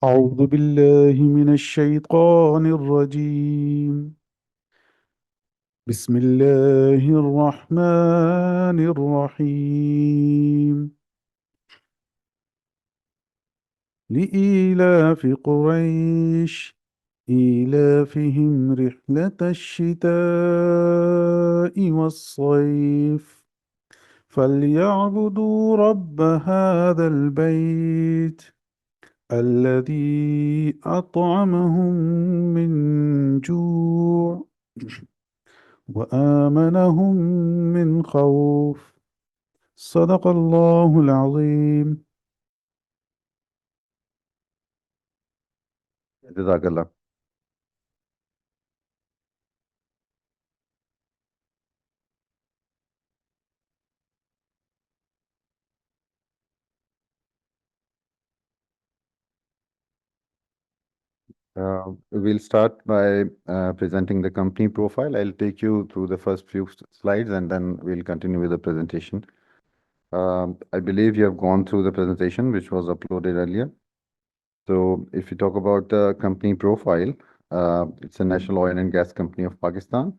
أعوذ بالله من الشيطان الرجيم. بسم الله الرحمن الرحيم. لإيلاف قريش إيلافهم رحلة الشتاء والصيف فليعبدوا رب هذا البيت الذي أطعمهم من جوع وآمنهم من خوف. صدق الله العظيم. Jazakallah. We'll start by presenting the company profile. I'll take you through the first few slides and then we'll continue with the presentation. I believe you have gone through the presentation which was uploaded earlier. So if you talk about the company profile, it's a national oil and gas company of Pakistan.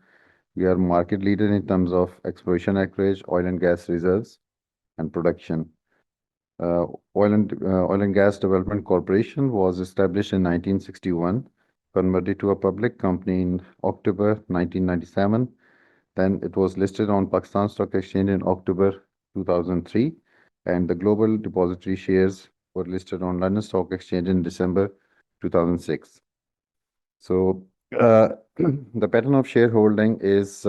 We are market leader in terms of exploration acreage, oil and gas reserves, and production. Oil and Gas Development Corporation was established in 1961, converted to a public company in October 1997. Then it was listed on Pakistan Stock Exchange in October 2003, and the global depository shares were listed on London Stock Exchange in December 2006. So the pattern of shareholding is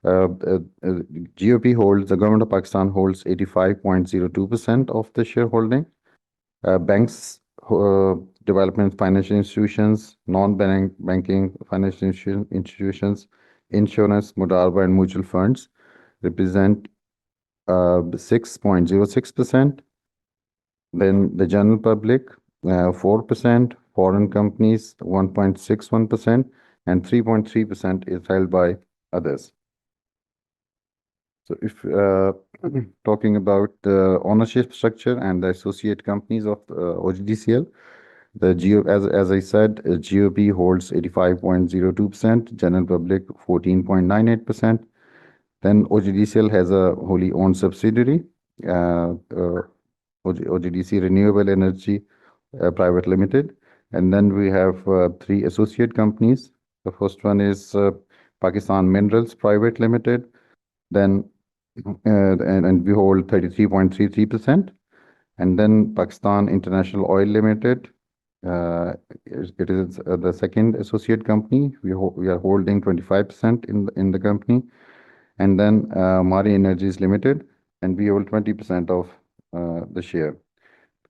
GOP holds, the government of Pakistan holds 85.02% of the shareholding. Banks, development financial institutions, non-banking financial institutions, insurance, Mudarba, and mutual funds represent 6.06%. Then the general public, 4%, foreign companies, 1.61%, and 3.3% is held by others. So if talking about the ownership structure and the associate companies of OGDCL, as I said, GOP holds 85.02%, general public 14.98%. Then OGDCL has a wholly owned subsidiary, OGDC Renewable Energy Private Limited. And then we have three associate companies. The first one is Pakistan Minerals Private Limited. Then and we hold 33.33%. And then Pakistan International Oil Limited. It is the second associate company. We are holding 25% in the company. And then Mari Energies Limited, and we hold 20% of the share.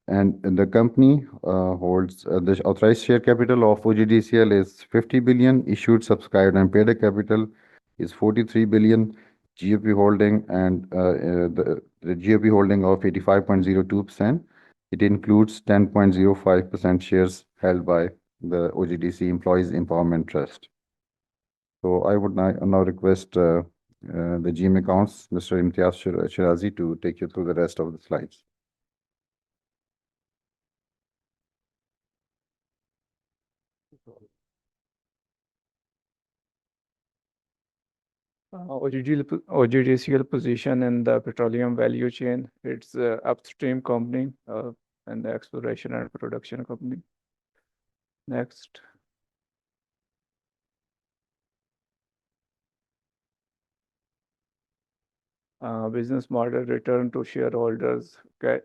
And the company holds the authorized share capital of OGDCL is 50 billion, issued, subscribed, and paid capital is 43 billion. GOP holding and the GOP holding of 85.02%. It includes 10.05% shares held by the OGDC Employees Empowerment Trust. So I would now request the GM accounts, Mr. Imtiaz Shirazi, to take you through the rest of the slides. OGDCL position in the petroleum value chain. It's a upstream company and the exploration and production company. Next. Business model return to shareholders. It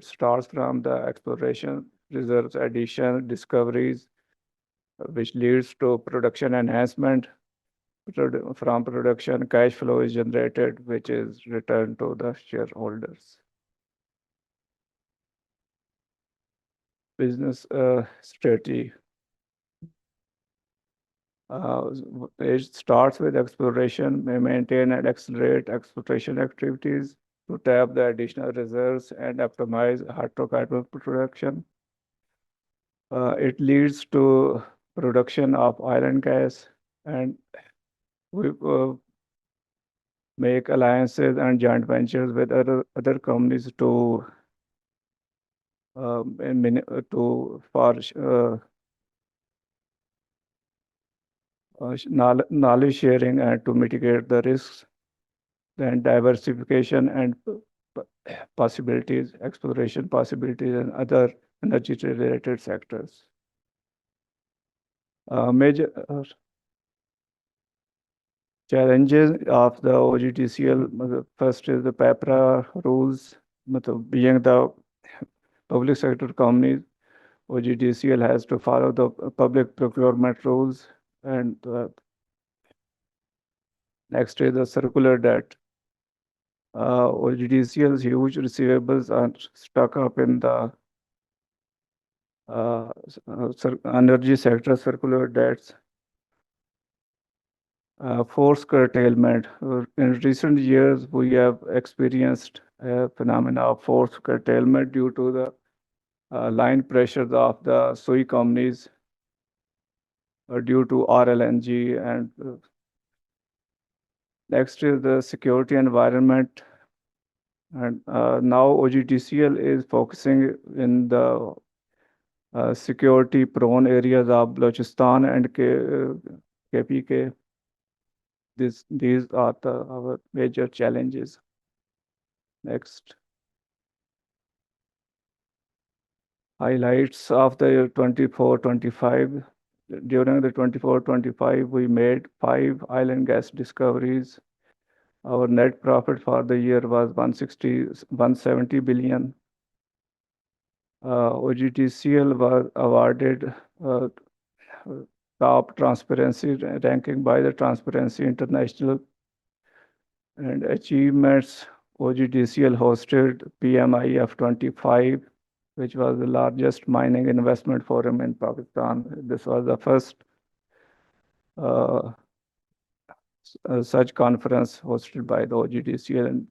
starts from the exploration, reserves addition, discoveries, which leads to production enhancement. From production, cash flow is generated, which is returned to the shareholders. Business strategy. It starts with exploration, may maintain and accelerate exploration activities, to tap the additional reserves and optimize hydrocarbon production. It leads to production of oil and gas, and we make alliances and joint ventures with other companies to knowledge sharing and to mitigate the risks, then diversification and possibilities, exploration possibilities, and other energy-related sectors. Major challenges of the OGTCL, first is the PEPRA rules. Being the public sector company, OGTCL has to follow the public procurement rules. And next is the circular debt. OGTCL's huge receivables are stuck up in the energy sector circular debts. Force curtailment. In recent years, we have experienced a phenomena of force curtailment due to the line pressures of the SOE companies due to RLNG. And next is the security environment. And now OGTCL is focusing in the security prone areas of Balochistan and KPK. These are our major challenges. Next. Highlights of the year 24-25. During the 24-25, we made 5 oil and gas discoveries. Our net profit for the year was 170 billion. OGTCL was awarded top transparency ranking by the Transparency International. And achievements, OGTCL hosted PMIF 25, which was the largest mining investment forum in Pakistan. This was the first such conference hosted by the OGTCL. And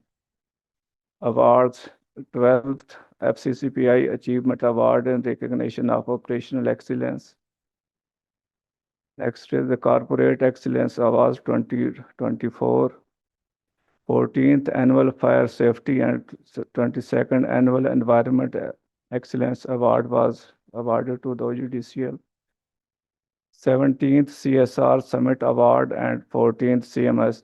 awards, 12th FCCPI Achievement Award in recognition of operational excellence. Next is the Corporate Excellence Awards 2024. 14th Annual Fire Safety and 22nd Annual Environment Excellence Award was awarded to the OGTCL. 17th CSR Summit Award and 14th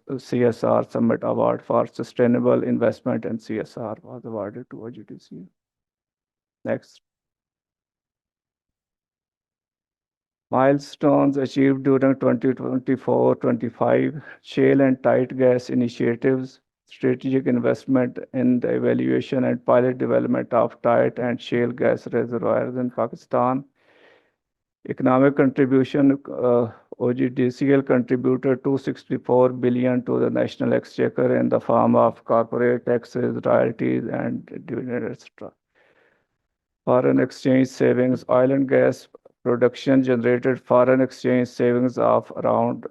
CSR Summit Award for Sustainable Investment and CSR was awarded to OGTCL. Next. Milestones achieved during 2024-25, shale and tight gas initiatives, strategic investment in the evaluation and pilot development of tight and shale gas reservoirs in Pakistan. Economic contribution, OGTCL contributed 264 billion to the national exchequer in the form of corporate taxes, royalties, and dividend, etc. Foreign exchange savings, oil and gas production generated foreign exchange savings of around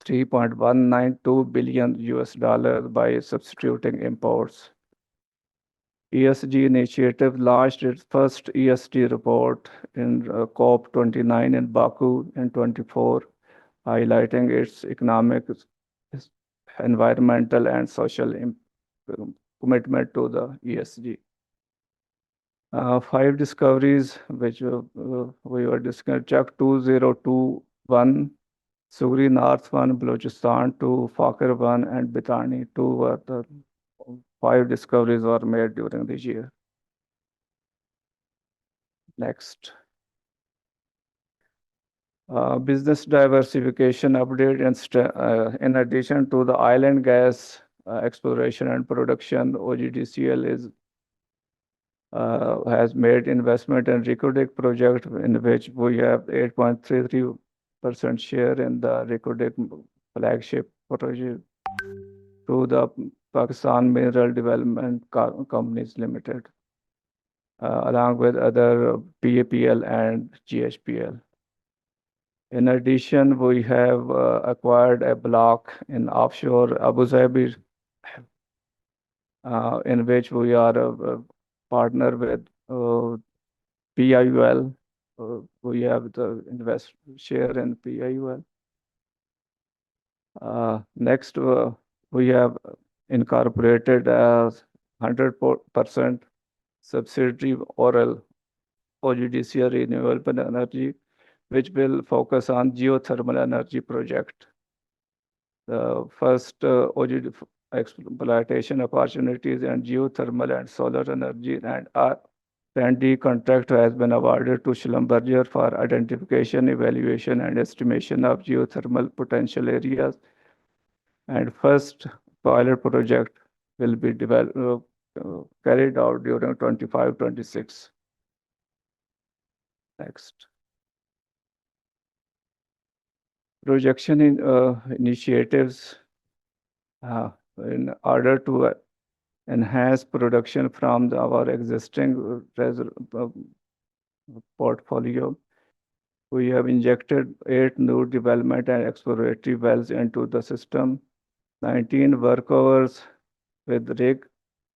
$3.192 billion by substituting imports. ESG initiative launched its first ESG report in COP29 in Baku in 24, highlighting its economic, environmental, and social commitment to the ESG. 5 discoveries which we were discussing: Chak 2021, Sugri North 1, Balochistan 2, Fakir 1, and Bitani 2 were the 5 discoveries were made during this year. Next. Business diversification update. In addition to the oil and gas exploration and production, OGTCL has made investment in Reko Diq project, in which we have 8.33% share in the Reko Diq flagship project through the Pakistan Mineral Development Companies Limited, along with other PAPL and GHPL. In addition, we have acquired a block in offshore Abu Dhabi in which we are a partner with PIUL. We have the invest share in PIUL. Next, we have incorporated as 100% subsidiary Oral OGDCL Renewable Energy, which will focus on geothermal energy project. The first OGD exploitation opportunities and geothermal and solar energy and R&D contract has been awarded to Schlumberger for identification, evaluation, and estimation of geothermal potential areas. And first pilot project will be carried out during 25-26. Next. Projection in initiatives in order to enhance production from our existing portfolio. We have injected 8 new development and exploratory wells into the system, 19 workovers with rig,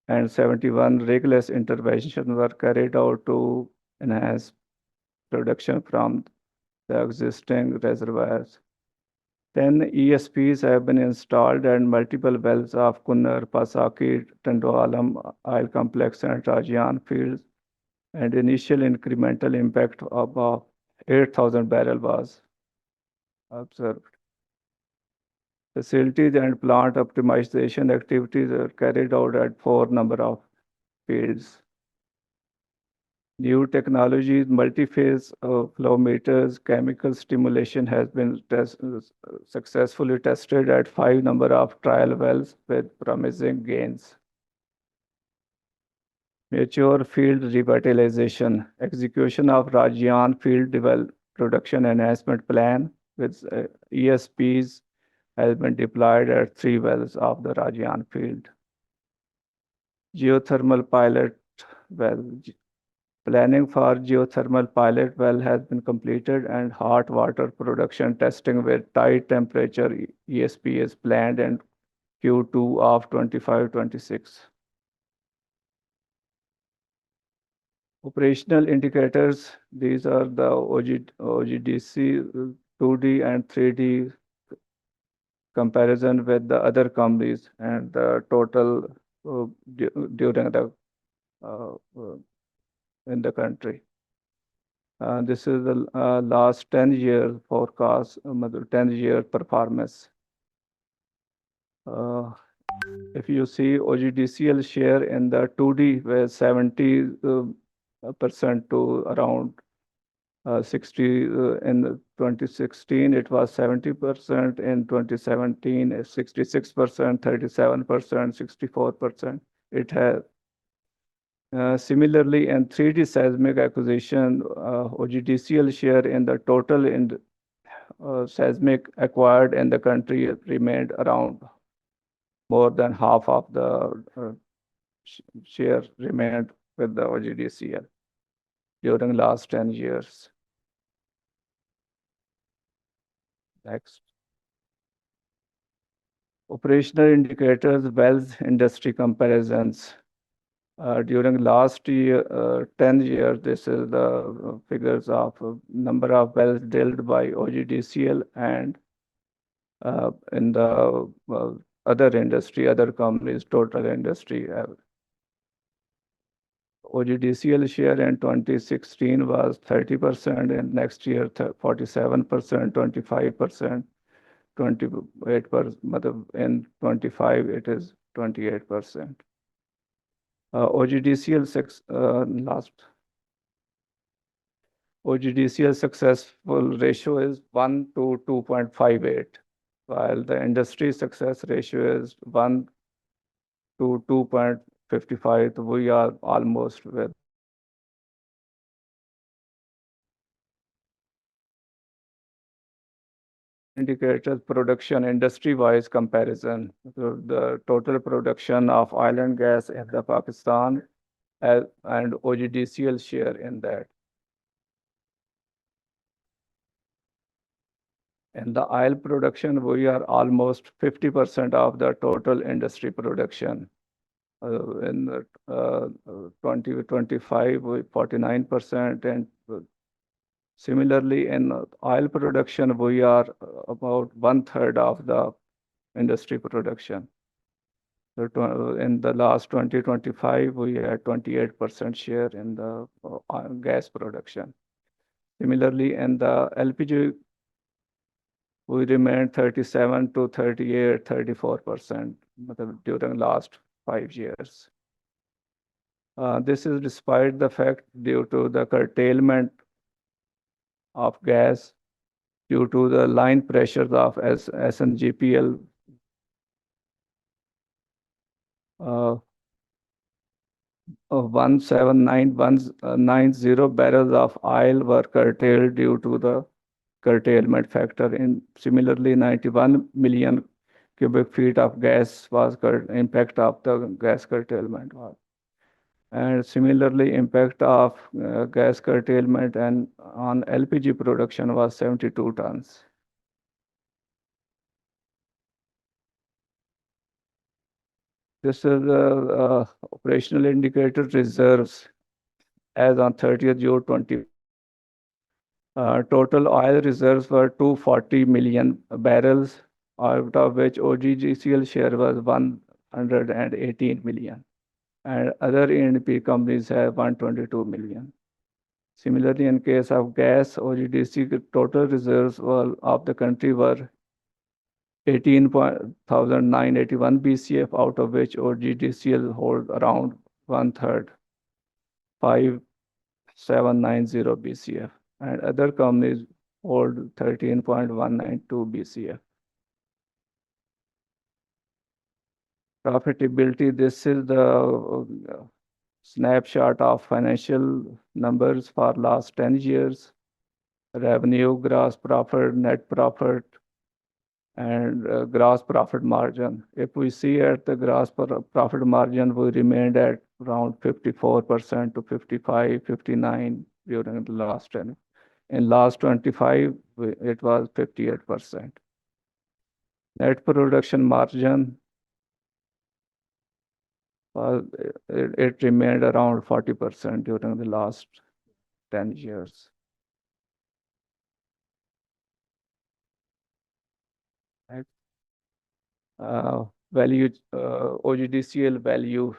and 71 rigless interventions were carried out to enhance production from the existing reservoirs. 10 ESPs have been installed and multiple wells of Kunnar, Pasaki, Tandoalam oil complex and Rajian fields, and initial incremental impact of about 8,000 barrel was observed. Facilities and plant optimization activities are carried out at 4 number of fields. New technologies, multi-phase flow meters, chemical stimulation has been successfully tested at 5 number of trial wells with promising gains. Mature field revitalization, execution of Rajian field production enhancement plan with ESPs has been deployed at 3 wells of the Rajian field. Geothermal pilot well. Planning for geothermal pilot well has been completed and hot water production testing with tight temperature ESP is planned in Q2 of 25-26. Operational indicators, these are the OGDC 2D and 3D comparison with the other companies and the total during the in the country. This is the last 10-year forecast, 10-year performance. If you see OGDCL share in the 2D was 70% to around 60 in 2016, it was 70%, in 2017, 66%, 37%, 64%. It has similarly, in 3D seismic acquisition, OGDCL share in the total seismic acquired in the country remained around more than half of the share remained with the OGDCL during last 10 years. Next. Operational indicators, wells industry comparisons. During last year, 10 years, this is the figures of number of wells drilled by OGDCL and in the other industry, other companies, total industry. OGDCL share in 2016 was 30%, and next year 47%, 25%, 28%, in 25 it is 28%. OGDCL OGDCL successful ratio is 1 to 2.58, while the industry success ratio is 1 to 2.55. We are almost with. Indicators production industry-wise comparison. So the total production of oil and gas in the Pakistan and OGDCL share in that. In the oil production, we are almost 50% of the total industry production. In 2025, 49%, and similarly in oil production, we are about 1/3 of the industry production. So in the last 2025, we had 28% share in the gas production. Similarly, in the LPG, we remained 37 to 38, 34% during last 5 years. This is despite the fact due to the curtailment of gas due to the line pressures of SNGPL. 179,190 barrels of oil were curtailed due to the curtailment factor. Similarly, 91 million cubic feet of gas was impact of the gas curtailment. And similarly, impact of gas curtailment and on LPG production was 72 tons. This is the operational indicator reserves as on 30th June 20. Total oil reserves were 240 million barrels, out of which OGDCL share was 118 million. And other E&P companies have 122 million. Similarly, in case of gas, OGDC total reserves of the country were 18,981 BCF, out of which OGDCL hold around 1/3, 5,790 BCF, and other companies hold 13.192 BCF. Profitability, this is the snapshot of financial numbers for last 10 years. Revenue, gross profit, net profit, and gross profit margin. If we see at the gross profit margin, we remained at around 54% to 55, 59 during the last 10. In last 25, it was 58%. Net production margin, it remained around 40% during the last 10 years. Value, OGDCL value,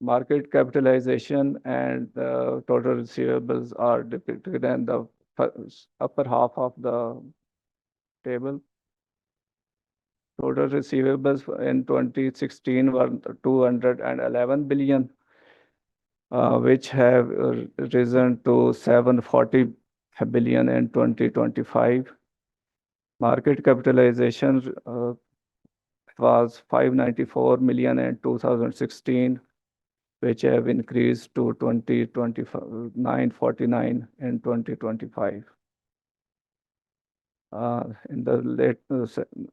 market capitalization and total receivables are depicted in the upper half of the table. Total receivables in 2016 were 211 billion, which have risen to 740 billion in 2025. Market capitalization was 594 million in 2016, which have increased to 949 in 2025. In the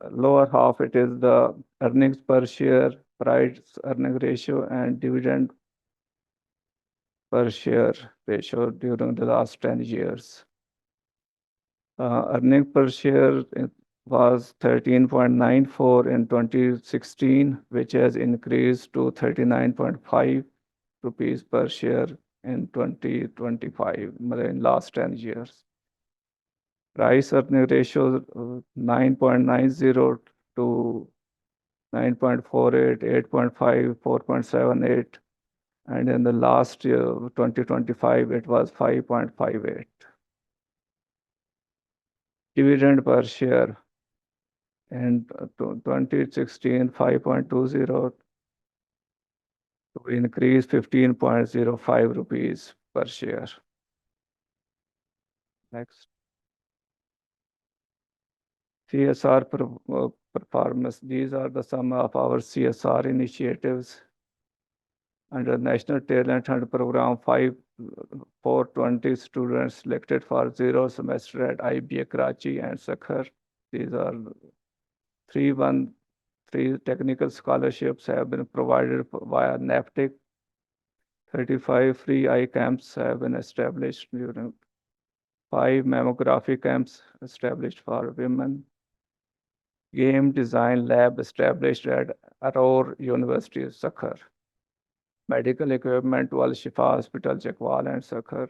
lower half, it is the earnings per share, price earning ratio, and dividend per share ratio during the last 10 years. Earnings per share was 13.94 in 2016, which has increased to 39.5 rupees per share in 2025, in last 10 years. Price earning ratio 9.90 to 9.48, 8.5, 4.78, and in the last year, 2025, it was 5.58. Dividend per share in 2016, 5.20 to increase 15.05 rupees per share. Next. CSR performance. These are the sum of our CSR initiatives. Under National Talent Hunt Program, 420 students selected for 0 semester at IBA Karachi and Sakhar. These are 3 technical scholarships have been provided via NAPTIC. 35 free eye camps have been established during 5 mammography camps established for women. Game design lab established at Aurora University, Sakhar. Medical equipment Wal Shifa Hospital, Chakwal and Sakhar.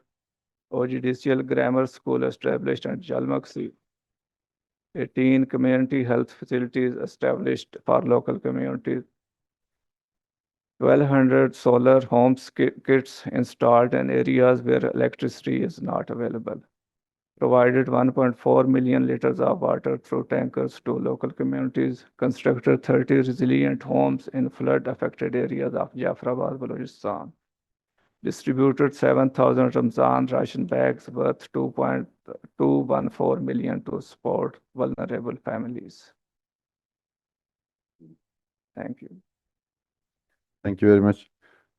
OGDCL Grammar School established at Jalmaksi. 18 community health facilities established for local communities. 1,200 solar homes kits installed in areas where electricity is not available. Provided 1.4 million liters of water through tankers to local communities. Constructed 30 resilient homes in flood-affected areas of Jafrabad, Balochistan. Distributed 7,000 Ramzan ration bags worth 2.214 million to support vulnerable families. Thank you. Thank you very much.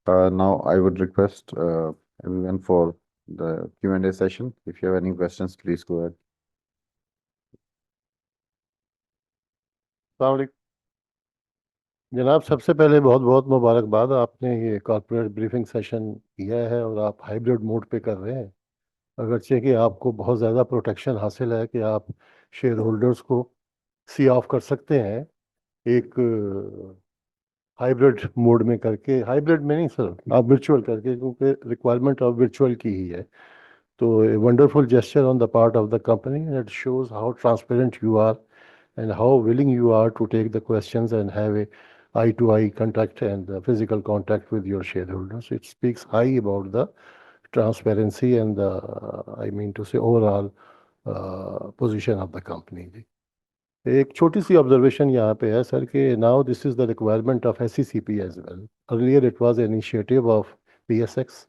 Now I would request everyone for the Q&A session. If you have any questions, please go ahead. जनाब, सबसे पहले बहुत बहुत मुबारकबाद, आपने ये corporate briefing session किया है और आप हाइब्रिड मोड पे कर रहे हैं। अगरचे कि आपको बहुत ज़्यादा प्रोटेक्शन हासिल है कि आप शेयर होल्डर्स को सी ऑफ कर सकते हैं एक हाइब्रिड मोड में करके। हाइब्रिड में नहीं सर, आप वर्चुअल करके, क्योंकि रिक्वायरमेंट ऑफ वर्चुअल की ही है। तो wonderful gesture on the part of the company, and it shows how transparent you are and how willing you are to take the questions and have a eye-to-eye contact and physical contact with your shareholders. It speaks high about the transparency and the, I mean to say, overall position of the company. एक छोटी सी observation यहाँ पे है sir कि now this is the requirement of SECP as well. Earlier it was an initiative of PSX,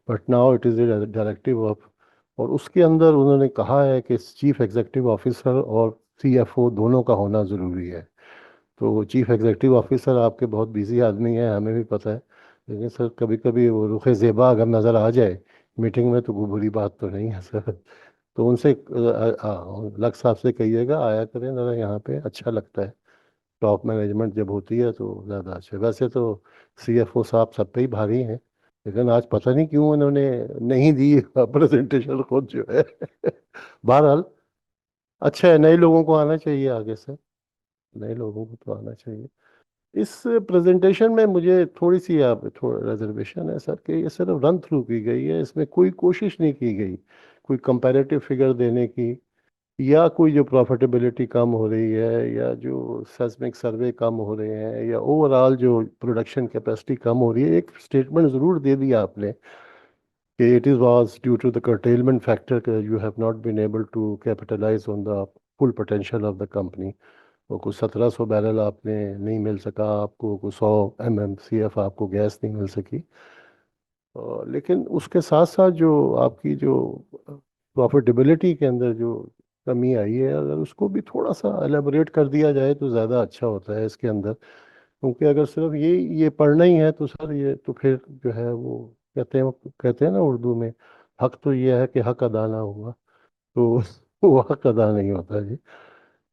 but now it is a directive of, और उसके अंदर उन्होंने कहा है कि चीफ एग्जीक्यूटिव ऑफिसर और CFO दोनों का होना ज़रूरी है। तो चीफ एग्जीक्यूटिव ऑफिसर आपके बहुत बिजी आदमी है, हमें भी पता है, लेकिन सर कभी कभी वो रुख ज़ेबा अगर नज़र आ जाए मीटिंग में तो कोई बुरी बात तो नहीं है सर। तो उनसे लक साहब से कहिएगा आया करें ज़रा, यहाँ पे अच्छा लगता है। टॉप मैनेजमेंट जब होती है तो ज़्यादा अच्छा। वैसे तो CFO साहब सब पे ही भारी हैं, लेकिन आज पता नहीं क्यों उन्होंने नहीं दी प्रेजेंटेशन खुद जो है। बहरहाल अच्छा है, नए लोगों को आना चाहिए आगे से, नए लोगों को तो आना चाहिए। इस प्रेजेंटेशन में मुझे थोड़ी सी थोड़ा रिजर्वेशन है सर कि ये सिर्फ रन थ्रू की गई है, इसमें कोई कोशिश नहीं की गई कोई कंपैरेटिव फिगर देने की, या कोई जो प्रॉफिटेबिलिटी कम हो रही है, या जो सेस्मिक सर्वे कम हो रहे हैं, या ओवरऑल जो प्रोडक्शन कैपेसिटी कम हो रही है। एक स्टेटमेंट ज़रूर दे दिया आपने कि it is was due to the curtailment factor that you have not been able to capitalize on the full potential of the company। और कुछ 1700 बैरल आपने नहीं मिल सका, आपको कुछ 100 MMCF आपको गैस नहीं मिल सकी। लेकिन उसके साथ साथ जो आपकी जो प्रॉफिटेबिलिटी के अंदर जो कमी आई है, अगर उसको भी थोड़ा सा एलेबोरेट कर दिया जाए तो ज़्यादा अच्छा होता है इसके अंदर। क्योंकि अगर सिर्फ ये पढ़ना ही है तो सर ये तो फिर जो है वो कहते हैं ना उर्दू में, हक तो ये है कि हक अदा ना हुआ, तो वो हक अदा नहीं होता जी।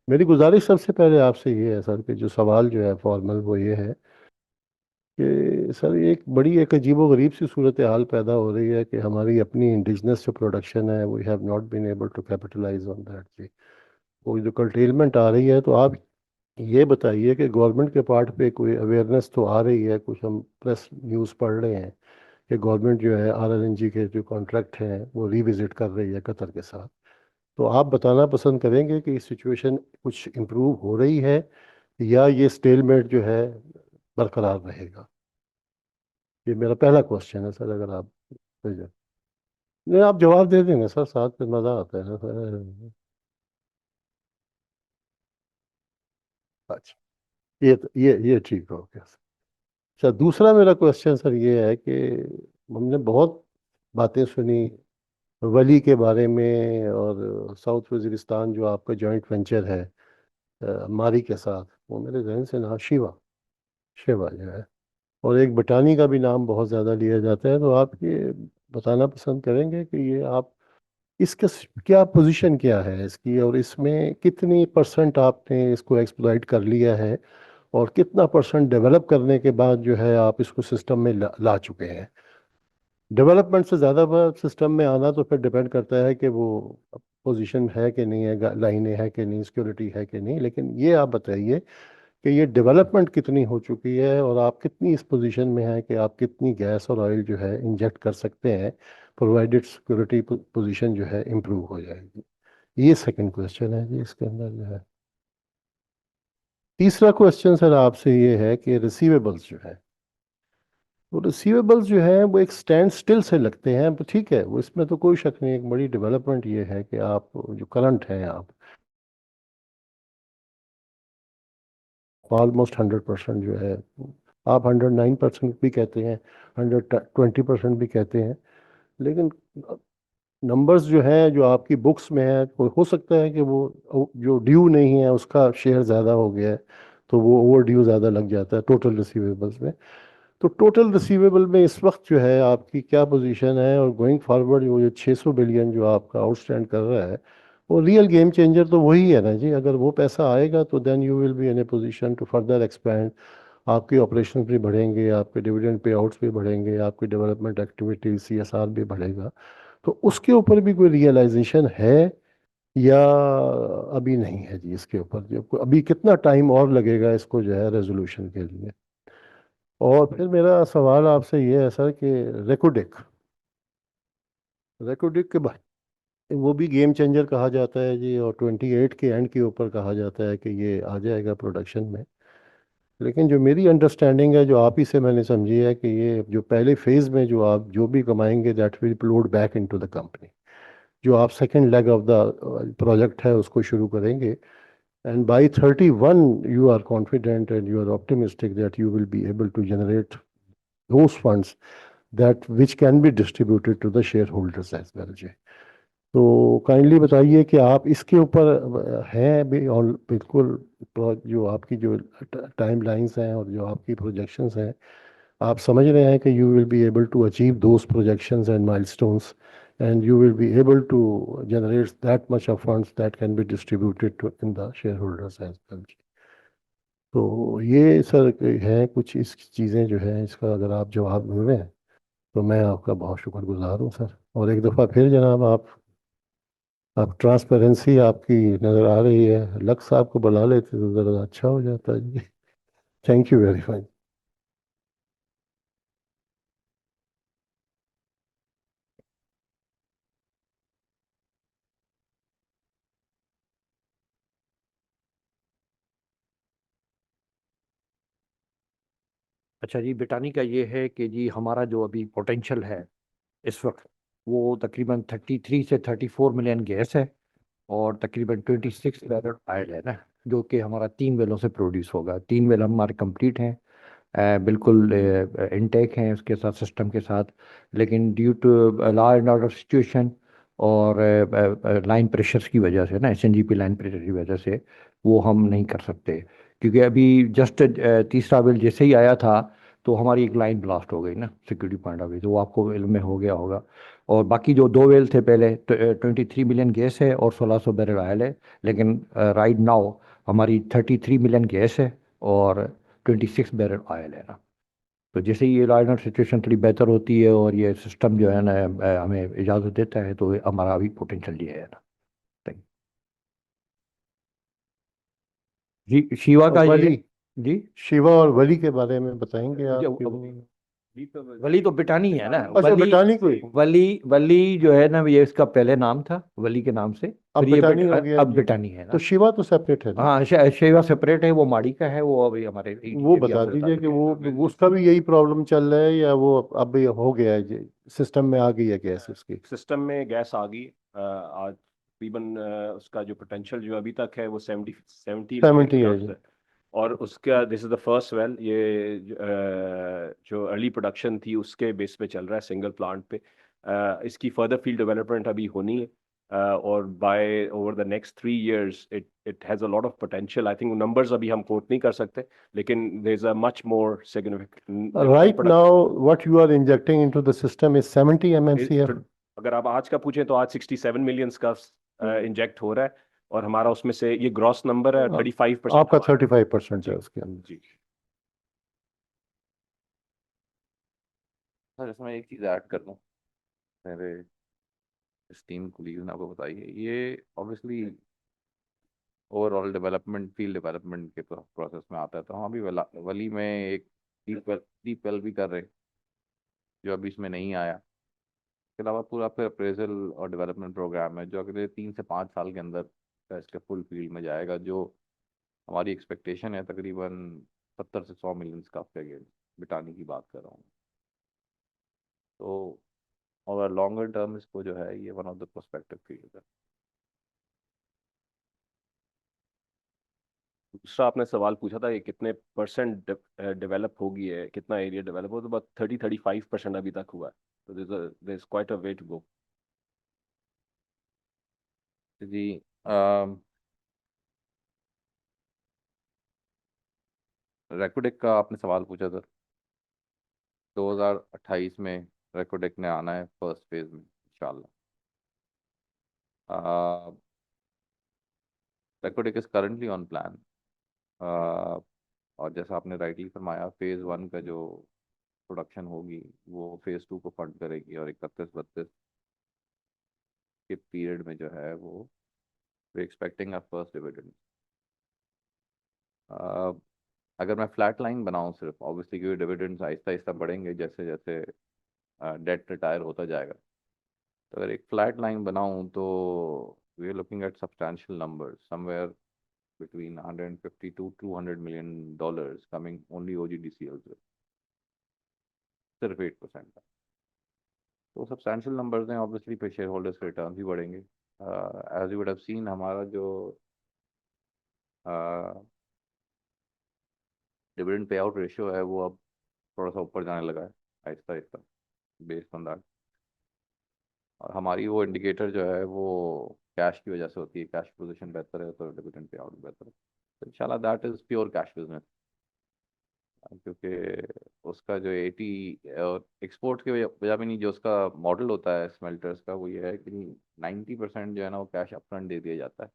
मेरी गुजारिश सबसे पहले आपसे ये है सर कि जो सवाल जो है फॉर्मल वो ये है कि सर एक बड़ी एक अजीबोगरीब सी सूरत हाल पैदा हो रही है कि हमारी अपनी इंडिजिनस जो प्रोडक्शन है we have not been able to capitalise on that जी। वो जो कर्टेलमेंट आ रही है, तो आप ये बताइए कि गवर्नमेंट के पार्ट पे कोई अवेयरनेस तो आ रही है? कुछ हम प्रेस न्यूज़ पढ़ रहे हैं कि गवर्नमेंट जो है RLNG के जो कॉन्ट्रैक्ट हैं वो रिविजिट कर रही है कतर के साथ। तो आप बताना पसंद करेंगे कि सिचुएशन कुछ इम्प्रूव हो रही है या ये स्टेलमेट जो है बरकरार रहेगा? ये मेरा पहला क्वेश्चन है सर, अगर आप नहीं आप जवाब दे देंगे सर, साथ में मज़ा आता है ना सर। अच्छा, ये ठीक हो गया सर। अच्छा, दूसरा मेरा क्वेश्चन सर ये है कि हमने बहुत बातें सुनी वली के बारे में, और साउथ वजीरिस्तान जो आपका जॉइंट वेंचर है मारी के साथ, वो मेरे जहन से ना शिवा शिवा जो है, और एक बटानी का भी नाम बहुत ज़्यादा लिया जाता है। तो आप ये बताना पसंद करेंगे कि ये आप इसका क्या पोजीशन क्या है इसकी, और इसमें कितनी परसेंट आपने इसको एक्सप्लॉइट कर लिया है, और कितना परसेंट डेवलप करने के बाद जो है आप इसको सिस्टम में ला चुके हैं? डेवलपमेंट से ज़्यादा सिस्टम में आना तो फिर डिपेंड करता है कि वो पोजीशन है कि नहीं है, लाइनें है कि नहीं, सिक्योरिटी है कि नहीं, लेकिन ये आप बताइए कि ये डेवलपमेंट कितनी हो चुकी है और आप कितनी इस पोजीशन में हैं कि आप कितनी गैस और ऑयल जो है इंजेक्ट कर सकते हैं, प्रोवाइडेड सिक्योरिटी पोजीशन जो है इम्प्रूव हो जाएगी। ये सेकंड क्वेश्चन है जी इसके अंदर जो है। तीसरा क्वेश्चन सर आपसे ये है कि रिसीवेबल्स जो है, वो रिसीवेबल्स जो है वो एक स्टैंड स्टिल से लगते हैं, तो ठीक है, वो इसमें तो कोई शक नहीं। एक बड़ी डेवलपमेंट ये है कि आप जो करंट हैं आप ऑलमोस्ट 100% जो है, आप 109% भी कहते हैं, 120% भी कहते हैं, लेकिन नंबर्स जो हैं जो आपकी बुक्स में है, हो सकता है कि वो जो ड्यू नहीं है उसका शेयर ज़्यादा हो गया है, तो वो ओवर ड्यू ज़्यादा लग जाता है टोटल रिसीवेबल्स में। तो टोटल रिसीवेबल में इस वक्त जो है आपकी क्या पोजीशन है, और गोइंग फॉरवर्ड वो जो 600 बिलियन जो आपका आउटस्टैंड कर रहा है, वो रियल गेम चेंजर तो वही है ना जी। अगर वो पैसा आएगा तो then you will be in a position to further expand, आपके ऑपरेशन भी बढ़ेंगे, आपके डिविडेंड पे आउट्स भी बढ़ेंगे, आपकी डेवलपमेंट एक्टिविटीज CSR भी बढ़ेगा। तो उसके ऊपर भी कोई रियलाइजेशन है या अभी नहीं है जी? इसके ऊपर जो अभी कितना टाइम और लगेगा इसको जो है रेजोल्यूशन के लिए? और फिर मेरा सवाल आपसे ये है सर कि रेकोडिक, रेकोडिक के बाद वो भी गेम चेंजर कहा जाता है जी, और 28 के एंड के ऊपर कहा जाता है कि ये आ जाएगा प्रोडक्शन में। लेकिन जो मेरी अंडरस्टैंडिंग है, जो आप ही से मैंने समझी है, कि ये जो पहले फेज में जो आप जो भी कमाएंगे that will flowed back into the company. जो आप second leg of the project है उसको शुरू करेंगे, and by 31 you are confident and you are optimistic that you will be able to generate those funds that which can be distributed to the shareholders as well जी। तो kindly बताइए कि आप इसके ऊपर हैं भी, और बिल्कुल जो आपकी जो टाइम लाइन्स हैं और जो आपकी प्रोजेक्शंस हैं, आप समझ रहे हैं कि you will be able to achieve those projections and milestones, and you will be able to generate that much of funds that can be distributed to in the shareholders as well। तो ये sir हैं कुछ इस चीज़ें जो है, इसका अगर आप जवाब दें तो मैं आपका बहुत शुक्रगुजार हूँ सर। और एक दफ़ा फिर जनाब आप ट्रांसपेरेंसी आपकी नज़र आ रही है, लक साहब को बुला लेते तो ज़रा अच्छा हो जाता जी। Thank you very much. अच्छा जी, बिटानी का ये है कि जी हमारा जो अभी पोटेंशियल है इस वक्त, वो तकरीबन 33 से 34 मिलियन गैस है और तकरीबन 26 बैरल ऑयल है ना, जो कि हमारा 3 वेलों से प्रोड्यूस होगा। 3 वेल हमारे कंप्लीट हैं, बिल्कुल इनटेक हैं उसके साथ, सिस्टम के साथ। लेकिन due to law and order situation और लाइन प्रेशर्स की वजह से ना, SNGP लाइन प्रेशर की वजह से वो हम नहीं कर सकते। क्योंकि अभी जस्ट तीसरा बिल जैसे ही आया था तो हमारी एक लाइन ब्लास्ट हो गई ना सिक्योरिटी पॉइंट ऑफ व्यू, तो वो आपको इल्म में हो गया होगा। और बाकी जो 2 वेल थे पहले, 23 मिलियन गैस है और 1600 बैरल ऑयल है। लेकिन राइट नाउ हमारी 33 मिलियन गैस है और 26 बैरल ऑयल है ना। तो जैसे ही ये लाइनर सिचुएशन थोड़ी बेहतर होती है और ये सिस्टम जो है ना हमें इजाज़त देता है, तो हमारा अभी पोटेंशियल ये है ना। Thank you। जी शिवा का ये, वली, जी शिवा और वली के बारे में बताएंगे आप कि वली तो बिटानी है ना। अच्छा, वली, बिटानी कोई, वली जो है ना, ये इसका पहले नाम था वली के नाम से, अब फिर ये बिटानी हो गया अब जी। बिटानी है तो ना। शिवा तो सेपरेट है ना? हाँ, शिवा सेपरेट है, वो माड़ी का है, वो अभी हमारे वो एरिया बता से दीजिए कि ताल्लुक है। वो उसका भी यही प्रॉब्लम चल रहा है, या वो अब भी हो गया है जी, सिस्टम में आ गई है गैस उसकी? सिस्टम में गैस आ गई। आज तकरीबन उसका जो पोटेंशियल जो अभी तक है वो 70 मिलियन 70 है टर्म्स जी। है। और उसका this is the first well, ये जो अर्ली प्रोडक्शन थी उसके बेस पे चल रहा है, सिंगल प्लांट पे। इसकी फर्दर फील्ड डेवलपमेंट अभी होनी है। और by over the next 3 years it it has a lot of potential. I think numbers अभी हम कोट नहीं कर सकते, लेकिन there is a much more right significant. Now what you are injecting into the system is 70 MMCF। अगर आप आज का पूछें तो आज 67 मिलियंस का इंजेक्ट हो रहा है, और हमारा उसमें से ये ग्रॉस नंबर है, 35% आपका 35% है जी उसके अंदर। जी। सर इसमें एक चीज़ ऐड कर दूं, मेरे esteemed colleagues ने आपको बताई है, ये obviously overall development, field development के प्रोसेस में आता है। तो हम अभी वली में एक डीप वेल भी कर रहे हैं जो अभी इसमें नहीं आया। इसके अलावा पूरा फिर अप्रेजल और डेवलपमेंट प्रोग्राम है जो अगले 3 से 5 साल के अंदर इसके फुल फील्ड में जाएगा, जो हमारी एक्सपेक्टेशन है तकरीबन 70 से 100 मिलियन स्क्वायर के अगेंस्ट बिटानी की बात कर रहा हूँ। तो और लॉन्गर टर्म इसको जो है ये one of the prospective field है। दूसरा आपने सवाल पूछा था कि कितने परसेंट डेवलप होगी है, कितना एरिया डेवलप हो, तो बस 30-35% अभी तक हुआ है। तो there is quite a way to go. जी, रेकोडेक का आपने सवाल पूछा था। 2028 में रेकोडेक ने आना है फर्स्ट फेज में इंशाल्लाह। Reko Diq is currently on plan, और जैसा आपने राइटली फरमाया, फेज़ 1 का जो प्रोडक्शन होगी वो फेज़ 2 को फंड करेगी, और 31-32 के पीरियड में जो है वो वे एक्सपेक्टिंग अ फर्स्ट डिविडेंड। अगर मैं फ्लैट लाइन बनाऊं सिर्फ, ऑब्वियसली क्योंकि डिविडेंड्स आहिस्ता आहिस्ता बढ़ेंगे जैसे जैसे डेट रिटायर होता जाएगा, तो अगर एक फ्लैट लाइन बनाऊं तो we are looking at substantial numbers somewhere between 150 to 200 million dollars coming only OGDCL से, सिर्फ 8% का। तो सब्सटैंशियल नंबर्स हैं, ऑब्वियसली पे शेयर होल्डर्स के रिटर्न भी बढ़ेंगे। As you would have seen, हमारा जो डिविडेंड पे आउट रेशियो है वो अब थोड़ा सा ऊपर जाने लगा है Aahista Aahista, based on that. और हमारी वो इंडिकेटर जो है वो कैश की वजह से होती है, कैश पोजीशन बेहतर है तो डिविडेंड पे आउट बेहतर है। तो इंशाल्लाह that is pure cash business, क्योंकि उसका जो 80 और एक्सपोर्ट की वजह भी नहीं, जो उसका मॉडल होता है स्मेल्टर्स का वो ये है कि 90% जो है ना वो कैश अपफ्रंट दे दिया जाता है,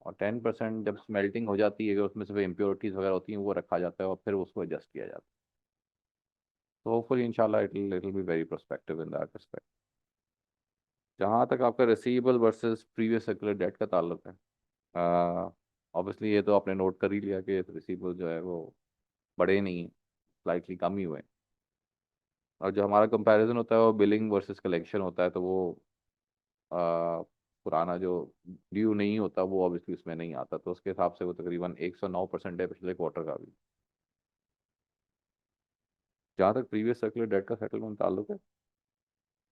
और 10% जब स्मेल्टिंग हो जाती है, अगर उसमें सिर्फ इम्प्योरिटीज़ वगैरह होती हैं वो रखा जाता है और फिर उसको एडजस्ट किया जाता है। तो होपफुली इंशाल्लाह it will be very prospective in that respect. जहाँ तक आपका receivable versus previous circular debt का ताल्लुक है, ऑब्वियसली ये तो आपने नोट कर ही लिया कि रिसीवेबल जो है वो बढ़े नहीं, स्लाइटली कम ही हुए। और जो हमारा कंपैरिजन होता है वो बिलिंग वर्सेस कलेक्शन होता है, तो वो आ, पुराना जो ड्यू नहीं होता वो ऑब्वियसली उसमें नहीं आता, तो उसके हिसाब से वो तकरीबन 109% है पिछले क्वार्टर का भी। जहाँ तक प्रीवियस सर्कुलर डेट का सेटलमेंट ताल्लुक है,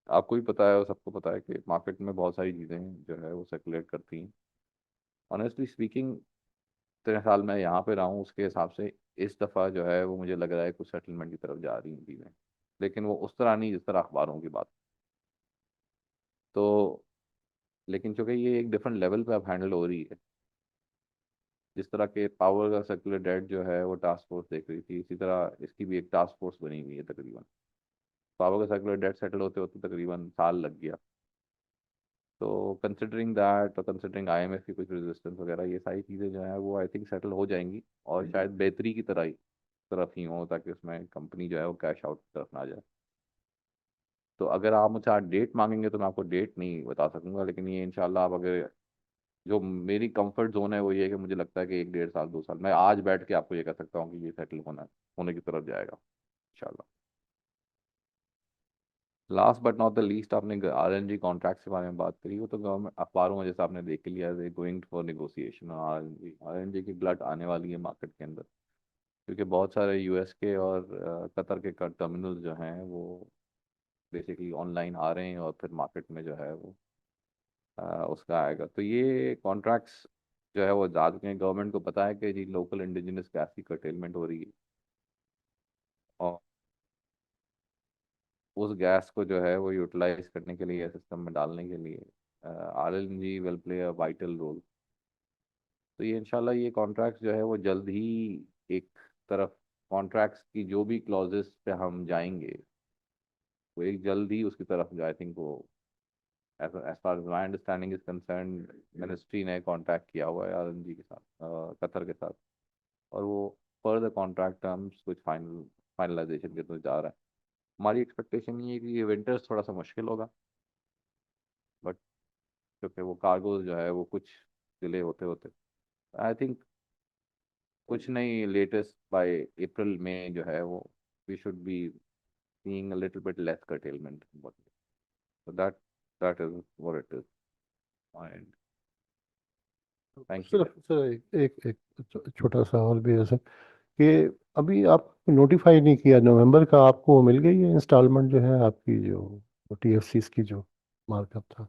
आपको भी पता है और सबको पता है कि मार्केट में बहुत सारी चीज़ें हैं जो है वो सर्कुलेट करती हैं। ऑनेस्टली स्पीकिंग, 3 साल मैं यहाँ पे रहा हूँ उसके हिसाब से इस दफ़ा जो है वो मुझे लग रहा है कुछ सेटलमेंट की तरफ जा रही हैं चीज़ें, लेकिन वो उस तरह नहीं जिस तरह अखबारों की बात। तो लेकिन चूंकि ये एक डिफरेंट लेवल पे अब हैंडल हो रही है, जिस तरह के पावर का सर्कुलर डेट जो है वो टास्क फोर्स देख रही थी, इसी तरह इसकी भी एक टास्क फोर्स बनी हुई है। तकरीबन पावर का सर्कुलर डेट सेटल होते होते तकरीबन साल लग गया। तो कंसिडरिंग दैट और कंसिडरिंग IMF की कुछ रेजिस्टेंस वगैरह, ये सारी चीज़ें जो है वो आई थिंक सेटल हो जाएंगी, और शायद बेहतरी की तरफ ही हो, ताकि उसमें कंपनी जो है वो कैश आउट की तरफ ना जाए। तो अगर आप मुझसे आज डेट मांगेंगे तो मैं आपको डेट नहीं बता सकूंगा, लेकिन ये इंशाल्लाह आप अगर, जो मेरी कंफर्ट जोन है वो ये है कि मुझे लगता है कि 1-1.5 साल 2 साल मैं आज बैठ के आपको ये कह सकता हूँ कि ये सेटल होने की तरफ जाएगा इंशाल्लाह। Last but not the least, आपने RNG कॉन्ट्रैक्ट के बारे में बात करी, वो तो गवर्नमेंट अखबारों में जैसे आपने देख के लिया, गोइंग फॉर नेगोशिएशन। RNG की गलत आने वाली है मार्केट के अंदर, क्योंकि बहुत सारे US के और कतर के टर्मिनल जो हैं वो बेसिकली ऑनलाइन आ रहे हैं, और फिर मार्केट में जो है वो उसका आएगा। तो ये कॉन्ट्रैक्ट्स जो है वो ज़्यादा के गवर्नमेंट को पता है कि जी लोकल इंडिजिनस गैस की कर्टेलमेंट हो रही है, और उस गैस को जो है वो यूटिलाइज करने के लिए, सिस्टम में डालने के लिए RLNG will play a vital role. तो ये इंशाल्लाह ये कॉन्ट्रैक्ट्स जो है वो जल्द ही एक तरफ, कॉन्ट्रैक्ट्स की जो भी क्लॉजेस पे हम जाएंगे वो एक जल्द ही उसकी तरफ आई थिंक वो, as far my understanding is concerned, ministry ने कॉन्टैक्ट किया हुआ है RNG के साथ, कतर के साथ, और वो फर्दर कॉन्ट्रैक्ट टर्म्स कुछ फाइनलाइजेशन के तो जा रहा है। हमारी एक्सपेक्टेशन ये है कि ये विंटर्स थोड़ा सा मुश्किल होगा, बट क्योंकि वो कार्गो जो है वो कुछ डिले होते होते आई थिंक कुछ नहीं, लेटेस्ट बाय अप्रैल में जो है वो we should be seeing a little bit less curtailment. So that is what it is. And thank you. Sir एक छोटा सा और भी है सर कि अभी आप नोटिफाई नहीं किया, नवंबर का आपको मिल गई है इंस्टॉलमेंट जो है आपकी जो टीएफसीज की जो मार्कअप था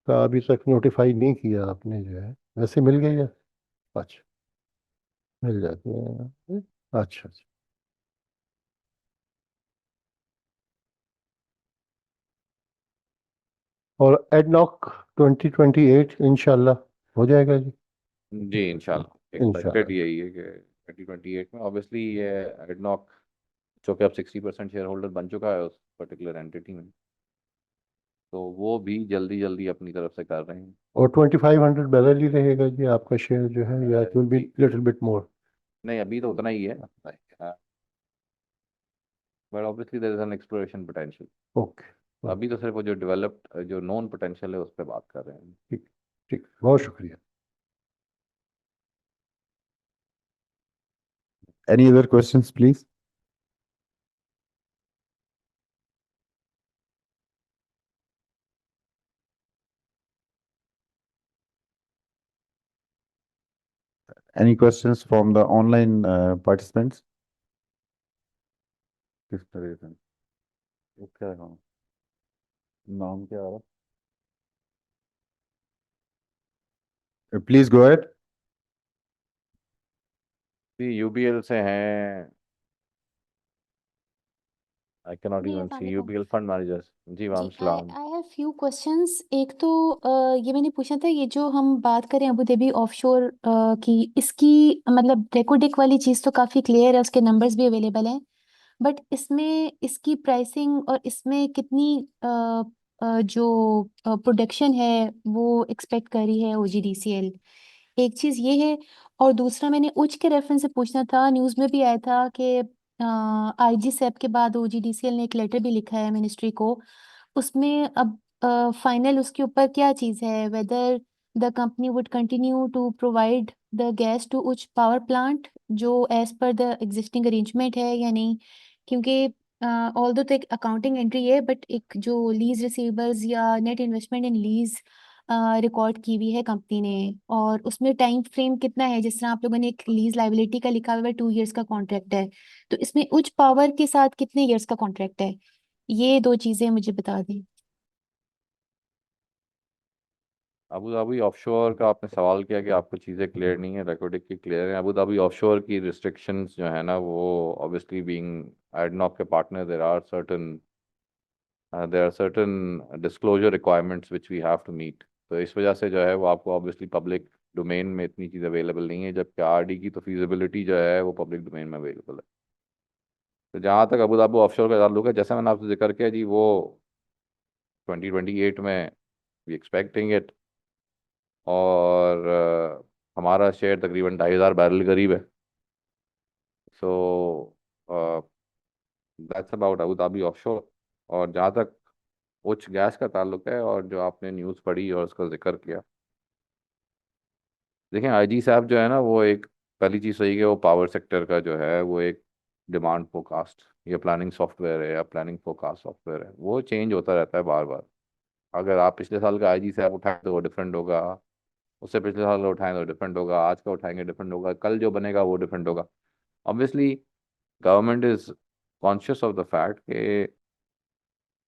का अभी तक नोटिफाई नहीं किया आपने जो है, वैसे मिल गई है? अच्छा, मिल जाती है। अच्छा अच्छा। और एडनॉक 2028 इंशाल्लाह हो जाएगा जी? जी इंशाल्लाह एक्सपेक्टेड इंशाल्लाह। यही है कि 2028 में ऑब्वियसली ये एडनॉक जो कि अब 60% शेयर होल्डर बन चुका है उस पर्टिकुलर एंटिटी में, तो वो भी जल्दी जल्दी अपनी तरफ से कर रहे हैं। और 2500 बैरल ही रहेगा जी आपका शेयर जो है, या it will be little bit more? नहीं अभी तो उतना ही है, but obviously there is an exploration potential. Okay, अभी तो सिर्फ वो जो डेवलप्ड जो नॉन पोटेंशियल है उस पर बात कर रहे हैं। ठीक ठीक, बहुत शुक्रिया। Any other questions, please? Any questions from the online participants? किस तरह से? वो क्या है? नाम क्या आ रहा? Please go ahead. जी यूबीएल से हैं, आई कैन नॉट जी, इवन सी अस्सलाम यूबीएल फंड मैनेजर्स। जी जी, वाम सलाम। I have few questions. एक तो ये मैंने पूछना था, ये जो हम बात करें अबू धाबी ऑफशोर की, इसकी मतलब रेकोडिक वाली चीज़ तो काफ़ी क्लियर है, उसके नंबर्स भी अवेलेबल हैं, बट इसमें इसकी प्राइसिंग और इसमें कितनी जो प्रोडक्शन है वो एक्सपेक्ट कर रही है ओजीडीसीएल, एक चीज़ ये है। और दूसरा मैंने उच्च के रेफरेंस से पूछना था, न्यूज़ में भी आया था कि आईजी सैप के बाद ओजीडीसीएल ने एक लेटर भी लिखा है मिनिस्ट्री को, उसमें अब फाइनल उसके ऊपर क्या चीज़ है, whether the company would continue to provide the gas to Uch power plant जो as per the existing arrangement है या नहीं, क्योंकि ऑल्दो तो एक अकाउंटिंग एंट्री है, बट एक जो लीज रिसीवेबल्स या नेट इन्वेस्टमेंट इन लीज रिकॉर्ड की हुई है कंपनी ने, और उसमें टाइम फ्रेम कितना है, जिस तरह आप लोगों ने एक लीज लाइबिलिटी का लिखा हुआ है 2 इयर्स का कॉन्ट्रैक्ट है, तो इसमें उच्च पावर के साथ कितने इयर्स का कॉन्ट्रैक्ट है, ये 2 चीजें मुझे बता दें। अबू धाबी ऑफशोर का आपने सवाल किया कि आपको चीज़ें क्लियर नहीं है, रेकॉर्डिंग की क्लियर है। अबू धाबी ऑफशोर की रिस्ट्रिक्शंस जो है ना वो ऑब्वियसली बीइंग एडनॉक के partner there are certain disclosure requirements which we have to meet. तो इस वजह से जो है वो आपको ऑब्वियसली पब्लिक डोमेन में इतनी चीज़ अवेलेबल नहीं है, जबकि आरडी की तो फीजिबिलिटी जो है वो पब्लिक डोमेन में अवेलेबल है। तो जहाँ तक अबू धाबी ऑफशोर का ताल्लुक है, जैसे मैंने आपसे जिक्र किया जी, वो 2028 में वी एक्सपेक्टिंग इट, और हमारा शेयर तकरीबन 2,500 बैरल करीब है। So that's about Abu Dhabi offshore. और जहाँ तक उच्च गैस का ताल्लुक है और जो आपने न्यूज़ पढ़ी और उसका जिक्र किया, देखें आईजी साहब जो है ना वो एक, पहली चीज़ सही है वो पावर सेक्टर का जो है वो एक डिमांड फोरकास्ट या प्लानिंग सॉफ्टवेयर है या प्लानिंग फोरकास्ट सॉफ्टवेयर है, वो चेंज होता रहता है बार बार। अगर आप पिछले साल का आईजी साहब उठाएं तो वो डिफरेंट होगा, उससे पिछले साल का उठाएं तो डिफरेंट होगा, आज का उठाएंगे डिफरेंट होगा, कल जो बनेगा वो डिफरेंट होगा। Obviously government is conscious of the fact कि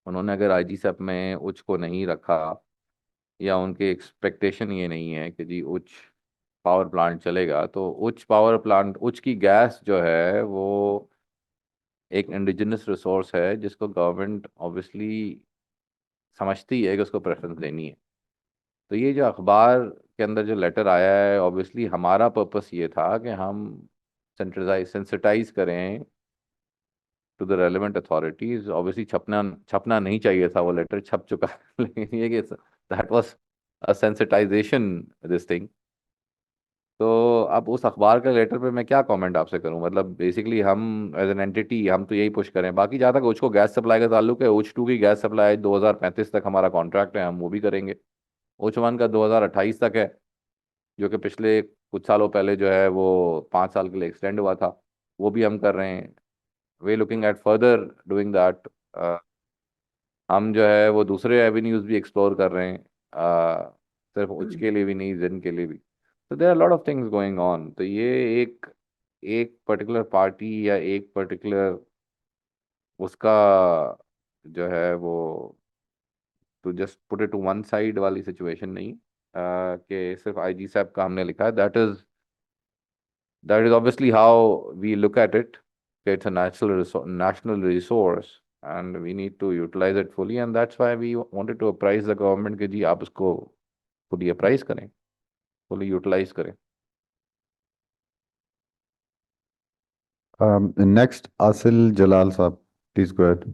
उन्होंने अगर आईजी सेप में उच्च को नहीं रखा, या उनकी एक्सपेक्टेशन ये नहीं है कि जी उच्च पावर प्लांट चलेगा, तो उच्च पावर प्लांट, उच्च की गैस जो है वो एक इंडिजिनस रिसोर्स है जिसको गवर्नमेंट ऑब्वियसली समझती है कि उसको प्रेफरेंस देनी है। तो ये जो अखबार के अंदर जो लेटर आया है, ऑब्वियसली हमारा पर्पस ये था कि हम सेंसिटाइज करें to the relevant authorities. Obviously छपना नहीं चाहिए था, वो लेटर छप चुका है लेकिन ये कि that was a sensitisation this thing. तो अब उस अखबार के लेटर पे मैं क्या कमेंट आपसे करूं, मतलब बेसिकली हम एज एन एंटिटी हम तो यही पुश करें। बाकी जहाँ तक उच को गैस सप्लाई का ताल्लुक है, उच 2 की गैस सप्लाई 2035 तक हमारा कॉन्ट्रैक्ट है, हम वो भी करेंगे। उच 1 का 2028 तक है, जो कि पिछले कुछ सालों पहले जो है वो 5 साल के लिए एक्सटेंड हुआ था, वो भी हम कर रहे हैं। We looking at further doing that. हम जो है वो दूसरे एवेन्यूज भी एक्सप्लोर कर रहे हैं, सिर्फ उच के लिए भी नहीं, जिन के लिए भी। तो there are lot of things going on. तो ये एक एक पर्टिकुलर पार्टी या एक पर्टिकुलर उसका जो है वो to just put it to one side वाली सिचुएशन नहीं, कि सिर्फ आईजी साहब का हमने लिखा है। That is obviously how we look at it. It's a national resource and we need to utilize it fully, and that's why we wanted to apprise the government कि जी आप इसको fully apprise करें, fully utilize करें। Next, Asil Jalal Saab, please go ahead.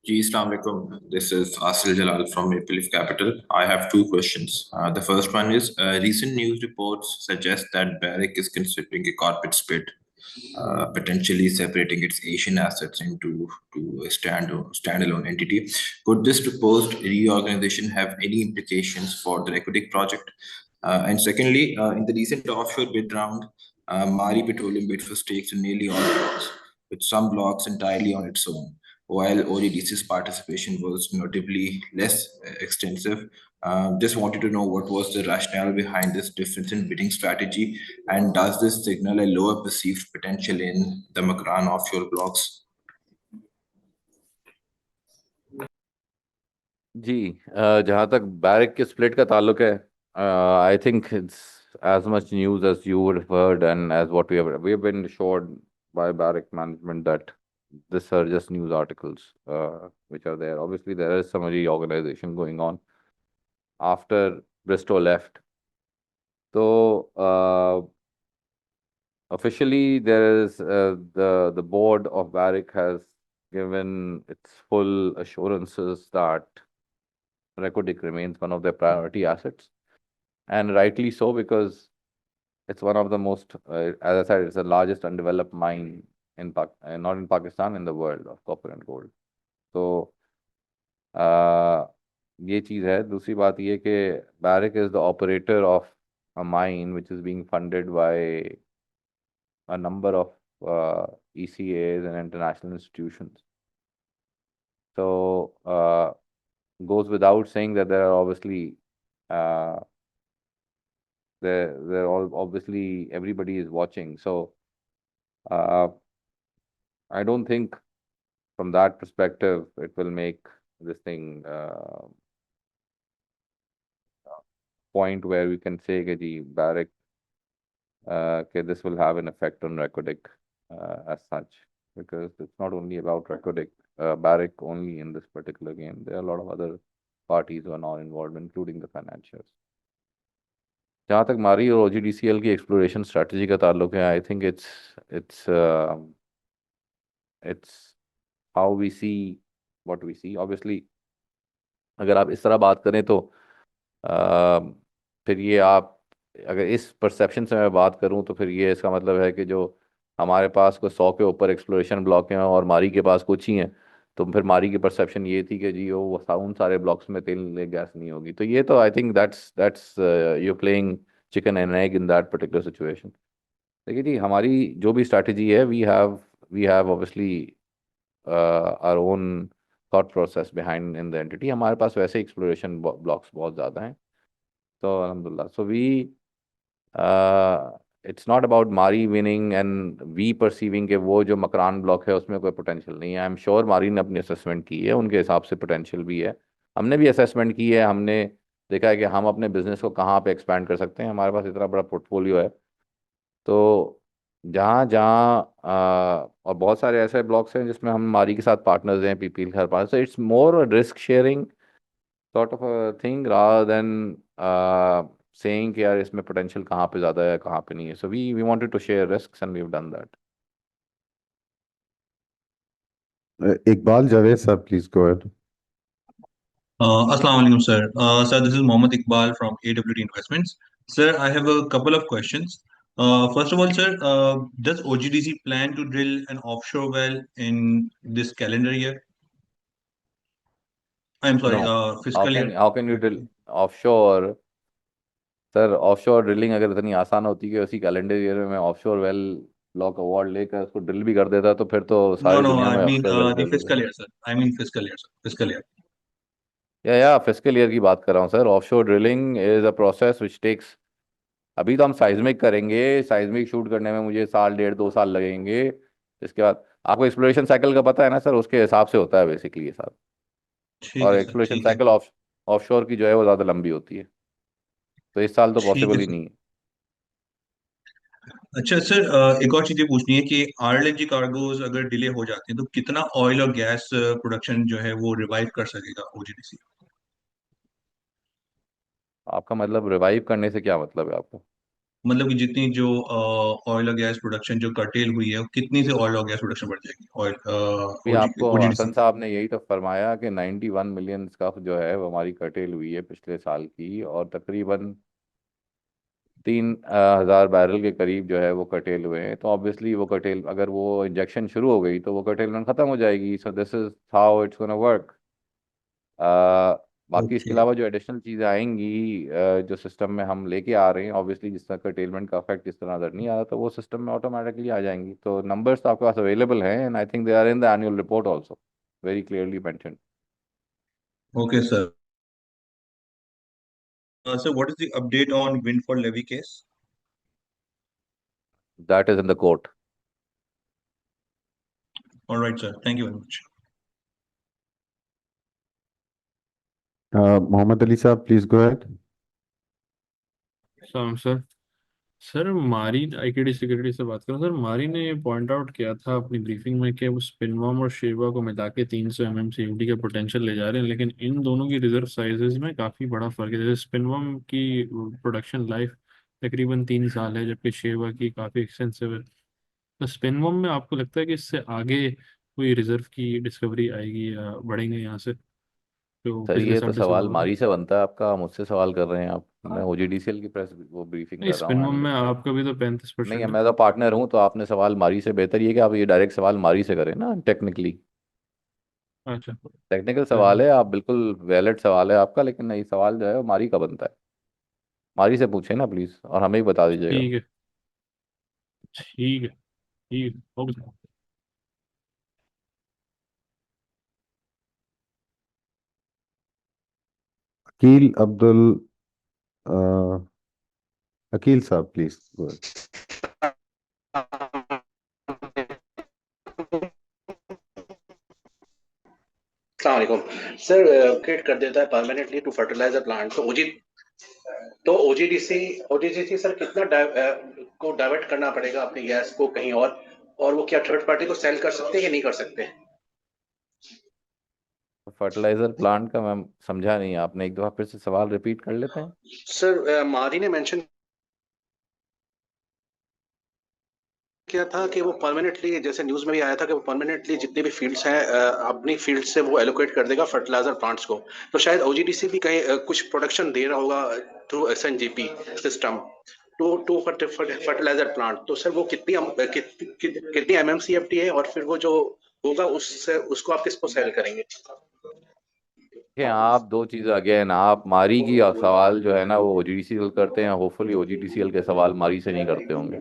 Ji, Assalamu alaikum. This is Asil Jalal from Maple Leaf Capital. I have two questions. The first one is recent news reports suggest that Barrick is considering a corporate split, potentially separating its Asian assets into a standalone entity. Could this proposed reorganization have any implications for the Reko Diq project? And secondly, in the recent offshore bid round, Mari Petroleum bid for stakes in nearly all blocks, with some blocks entirely on its own, while OGDC's participation was notably less extensive. Just wanted to know what was the rationale behind this difference in bidding strategy, and does this signal a lower perceived potential in the Makran offshore blocks? जी, जहाँ तक baric के split का ताल्लुक है, I think it's as much news as you would have heard and as what we have been assured by Barrick management that this are just news articles which are there. Obviously, there is some reorganization going on after Bristow left. So officially, there is the board of Barrick has given its full assurances that Reko Diq remains one of their priority assets, and rightly so, because it's one of the most, as I said, it's the largest undeveloped mine in not in Pakistan, in the world, of copper and gold. So ये चीज़ है। दूसरी बात ये कि Barrick is the operator of a mine which is being funded by a number of ECAs and international institutions. So goes without saying that there are obviously they're all obviously everybody is watching. So I don't think from that perspective it will make this thing point where we can say that the Barrick this will have an effect on Reko Diq as such, because it's not only about Reko Diq, Barrick only in this particular game. There are a lot of other parties who are now involved, including the financiers. जहाँ तक मारी और OGDCL की exploration strategy का ताल्लुक है, I think it's how we see what we see. Obviously, अगर आप इस तरह बात करें तो फिर ये आप अगर इस परसेप्शन से मैं बात करूं तो फिर ये इसका मतलब है कि जो हमारे पास कोई 100 के ऊपर एक्सप्लोरेशन ब्लॉक हैं और मारी के पास कुछ ही हैं, तो फिर मारी की परसेप्शन ये थी कि जी वो उन सारे ब्लॉक्स में तेल गैस नहीं होगी। तो ये तो I think that's you playing chicken and egg in that particular situation. देखिए जी, हमारी जो भी स्ट्रैटेजी है, we have obviously our own thought process behind in the entity. हमारे पास वैसे एक्सप्लोरेशन ब्लॉक्स बहुत ज़्यादा हैं, तो अल्हम्दुलिल्लाह। So we it's not about Mari winning and we perceiving के वो जो मकरान ब्लॉक है उसमें कोई पोटेंशियल नहीं है। आई एम श्योर मारी ने अपनी असेसमेंट की है, उनके हिसाब से पोटेंशियल भी है। हमने भी असेसमेंट की है, हमने देखा है कि हम अपने बिजनेस को कहाँ पे एक्सपैंड कर सकते हैं। हमारे पास इतना बड़ा पोर्टफोलियो है, तो जहाँ जहाँ और बहुत सारे ऐसे ब्लॉक्स हैं जिसमें हम मारी के साथ पार्टनर्स हैं, पीपीएल के साथ partners. It's more risk sharing sort of a thing rather than saying कि यार इसमें potential कहाँ पे ज़्यादा है कहाँ पे नहीं है। So we wanted to share risks and we've done that. Iqbal Javed sir, please go ahead. Assalamu alaikum, sir. Sir, this is Mohammed Iqbal from AWT Investments. Sir, I have a couple of questions. First of all, sir, does OGDC plan to drill an offshore well in this calendar year? I'm sorry, No. fiscal year. How can you drill offshore? Sir offshore drilling अगर इतनी आसान होती कि उसी calendar year में मैं offshore well block award लेकर उसको ड्रिल भी कर देता तो फिर तो No, सारी no, दुनिया I में mean offshore well the drill हो fiscal गए। year, sir. I mean fiscal year, sir. Fiscal year. या फिस्कल ईयर की बात कर रहा हूँ sir. Offshore drilling is a process which takes, अभी तो हम साइज्मिक करेंगे, साइज्मिक शूट करने में मुझे साल 1.5-2 साल लगेंगे। इसके बाद आपको एक्सप्लोरेशन साइकिल का पता है ना सर, उसके हिसाब से होता है बेसिकली ये सब। ठीक और है सर, एक्सप्लोरेशन ठीक है। साइकिल ऑफशोर की जो है वो ज़्यादा लंबी होती है, तो इस साल तो ठीक पॉसिबल है ही सर। नहीं है। अच्छा सर, एक और चीज़ ये पूछनी है कि आरएलएनजी कार्गोज अगर डिले हो जाते हैं तो कितना ऑयल और गैस प्रोडक्शन जो है वो रिवाइव कर सकेगा ओजीडीसी? आपका मतलब रिवाइव करने से क्या मतलब है आपको? मतलब कि जितनी जो ऑयल और गैस प्रोडक्शन जो कर्टेल हुई है, कितनी से ऑयल और गैस प्रोडक्शन बढ़ जाएगी ऑयल भी आपको ओजीडीसी? हसन साहब ने यही तो फरमाया कि 91 मिलियन स्कफ जो है वो हमारी कर्टेल हुई है पिछले साल की, और तकरीबन 3,000 बैरल के करीब जो है वो कर्टेल हुए हैं। तो ऑब्वियसली वो कर्टेल, अगर वो इंजेक्शन शुरू हो गई तो वो कर्टेलमेंट खत्म हो जाएगी। So this is how it's gonna work. बाकी इसके ओके। अलावा जो एडिशनल चीज़ें आएंगी जो सिस्टम में हम लेके आ रहे हैं, ऑब्वियसली जिस तरह कर्टेलमेंट का इफेक्ट जिस तरह नजर नहीं आ रहा, तो वो सिस्टम में ऑटोमेटिकली आ जाएंगी। तो नंबर्स तो आपके पास अवेलेबल हैं, and I think they are in the annual report also very clearly mentioned. Okay sir. Sir, what is the update on windfall levy case? That is in the court. All right sir, thank you very much. Mohammed Ali Saab, please go ahead. Sir sir Mari I K D security से बात करूं। Sir मारी ने point out किया था अपनी briefing में कि वो स्पिनवॉर्म और शेरवा को मिला के 300 MMCFD का पोटेंशियल ले जा रहे हैं, लेकिन इन दोनों की रिजर्व साइजेस में काफ़ी बड़ा फर्क है। जैसे स्पिनवॉर्म की प्रोडक्शन लाइफ तकरीबन 3 साल है, जबकि शेरवा की काफ़ी एक्सटेंसिव है। तो स्पिनवॉर्म में आपको लगता है कि इससे आगे कोई रिजर्व की डिस्कवरी आएगी या बढ़ेंगे यहाँ से जो सर पिछले ये साल तो डिस्कवर सवाल हो रहा है? मारी से बनता है आपका, मुझसे सवाल कर रहे हैं आप। मैं ओजीडीसीएल की प्रेस वो ब्रीफिंग नहीं, कर रहा हूँ। स्पिनवॉर्म एंड में आपका भी तो नहीं, 35% है। मैं तो पार्टनर हूँ, तो आपने सवाल मारी से, बेहतर ये कि आप ये डायरेक्ट सवाल मारी से करें ना। टेक्निकली अच्छा, टेक्निकल चलिए सवाल है, आप बिल्कुल वैलिड सवाल है आपका, लेकिन नहीं, सवाल जो है वो मारी का बनता है। मारी से पूछे ना प्लीज, और हमें ही बता दीजिएगा। ठीक है, ठीक है, ठीक है, okay sir. Akil Abdul, uh, Akil Saab, please go ahead. अस्सलाम सर, क्रिएट कर देता है परमानेंटली टू फर्टिलाइजर प्लांट, तो ओजीडीसी सर कितना को डाइवर्ट करना पड़ेगा अपनी गैस को कहीं और वो क्या थर्ड पार्टी को सेल कर सकते हैं या नहीं कर सकते? फर्टिलाइजर प्लांट का मैं समझा नहीं, आपने एक दफा फिर से सवाल रिपीट कर लेते हैं? सर मादी ने मेंशन किया था कि वो परमानेंटली, जैसे न्यूज में भी आया था कि वो परमानेंटली जितने भी फील्ड्स हैं अपनी फील्ड से वो एलोकेट कर देगा फर्टिलाइजर प्लांट्स को। तो शायद ओजीडीसी भी कहीं कुछ प्रोडक्शन दे रहा होगा through SNGP system to fertiliser plant. तो सर वो कितनी एमएमसीएफडी है, और फिर वो जो होगा उससे उसको आप किसको सेल करेंगे? कि आप दो चीज़ें, अगेन आप मारी की सवाल जो है ना वो ओजीडीसीएल करते हैं, होपफुली ओजीडीसीएल के सवाल मारी से नहीं करते होंगे।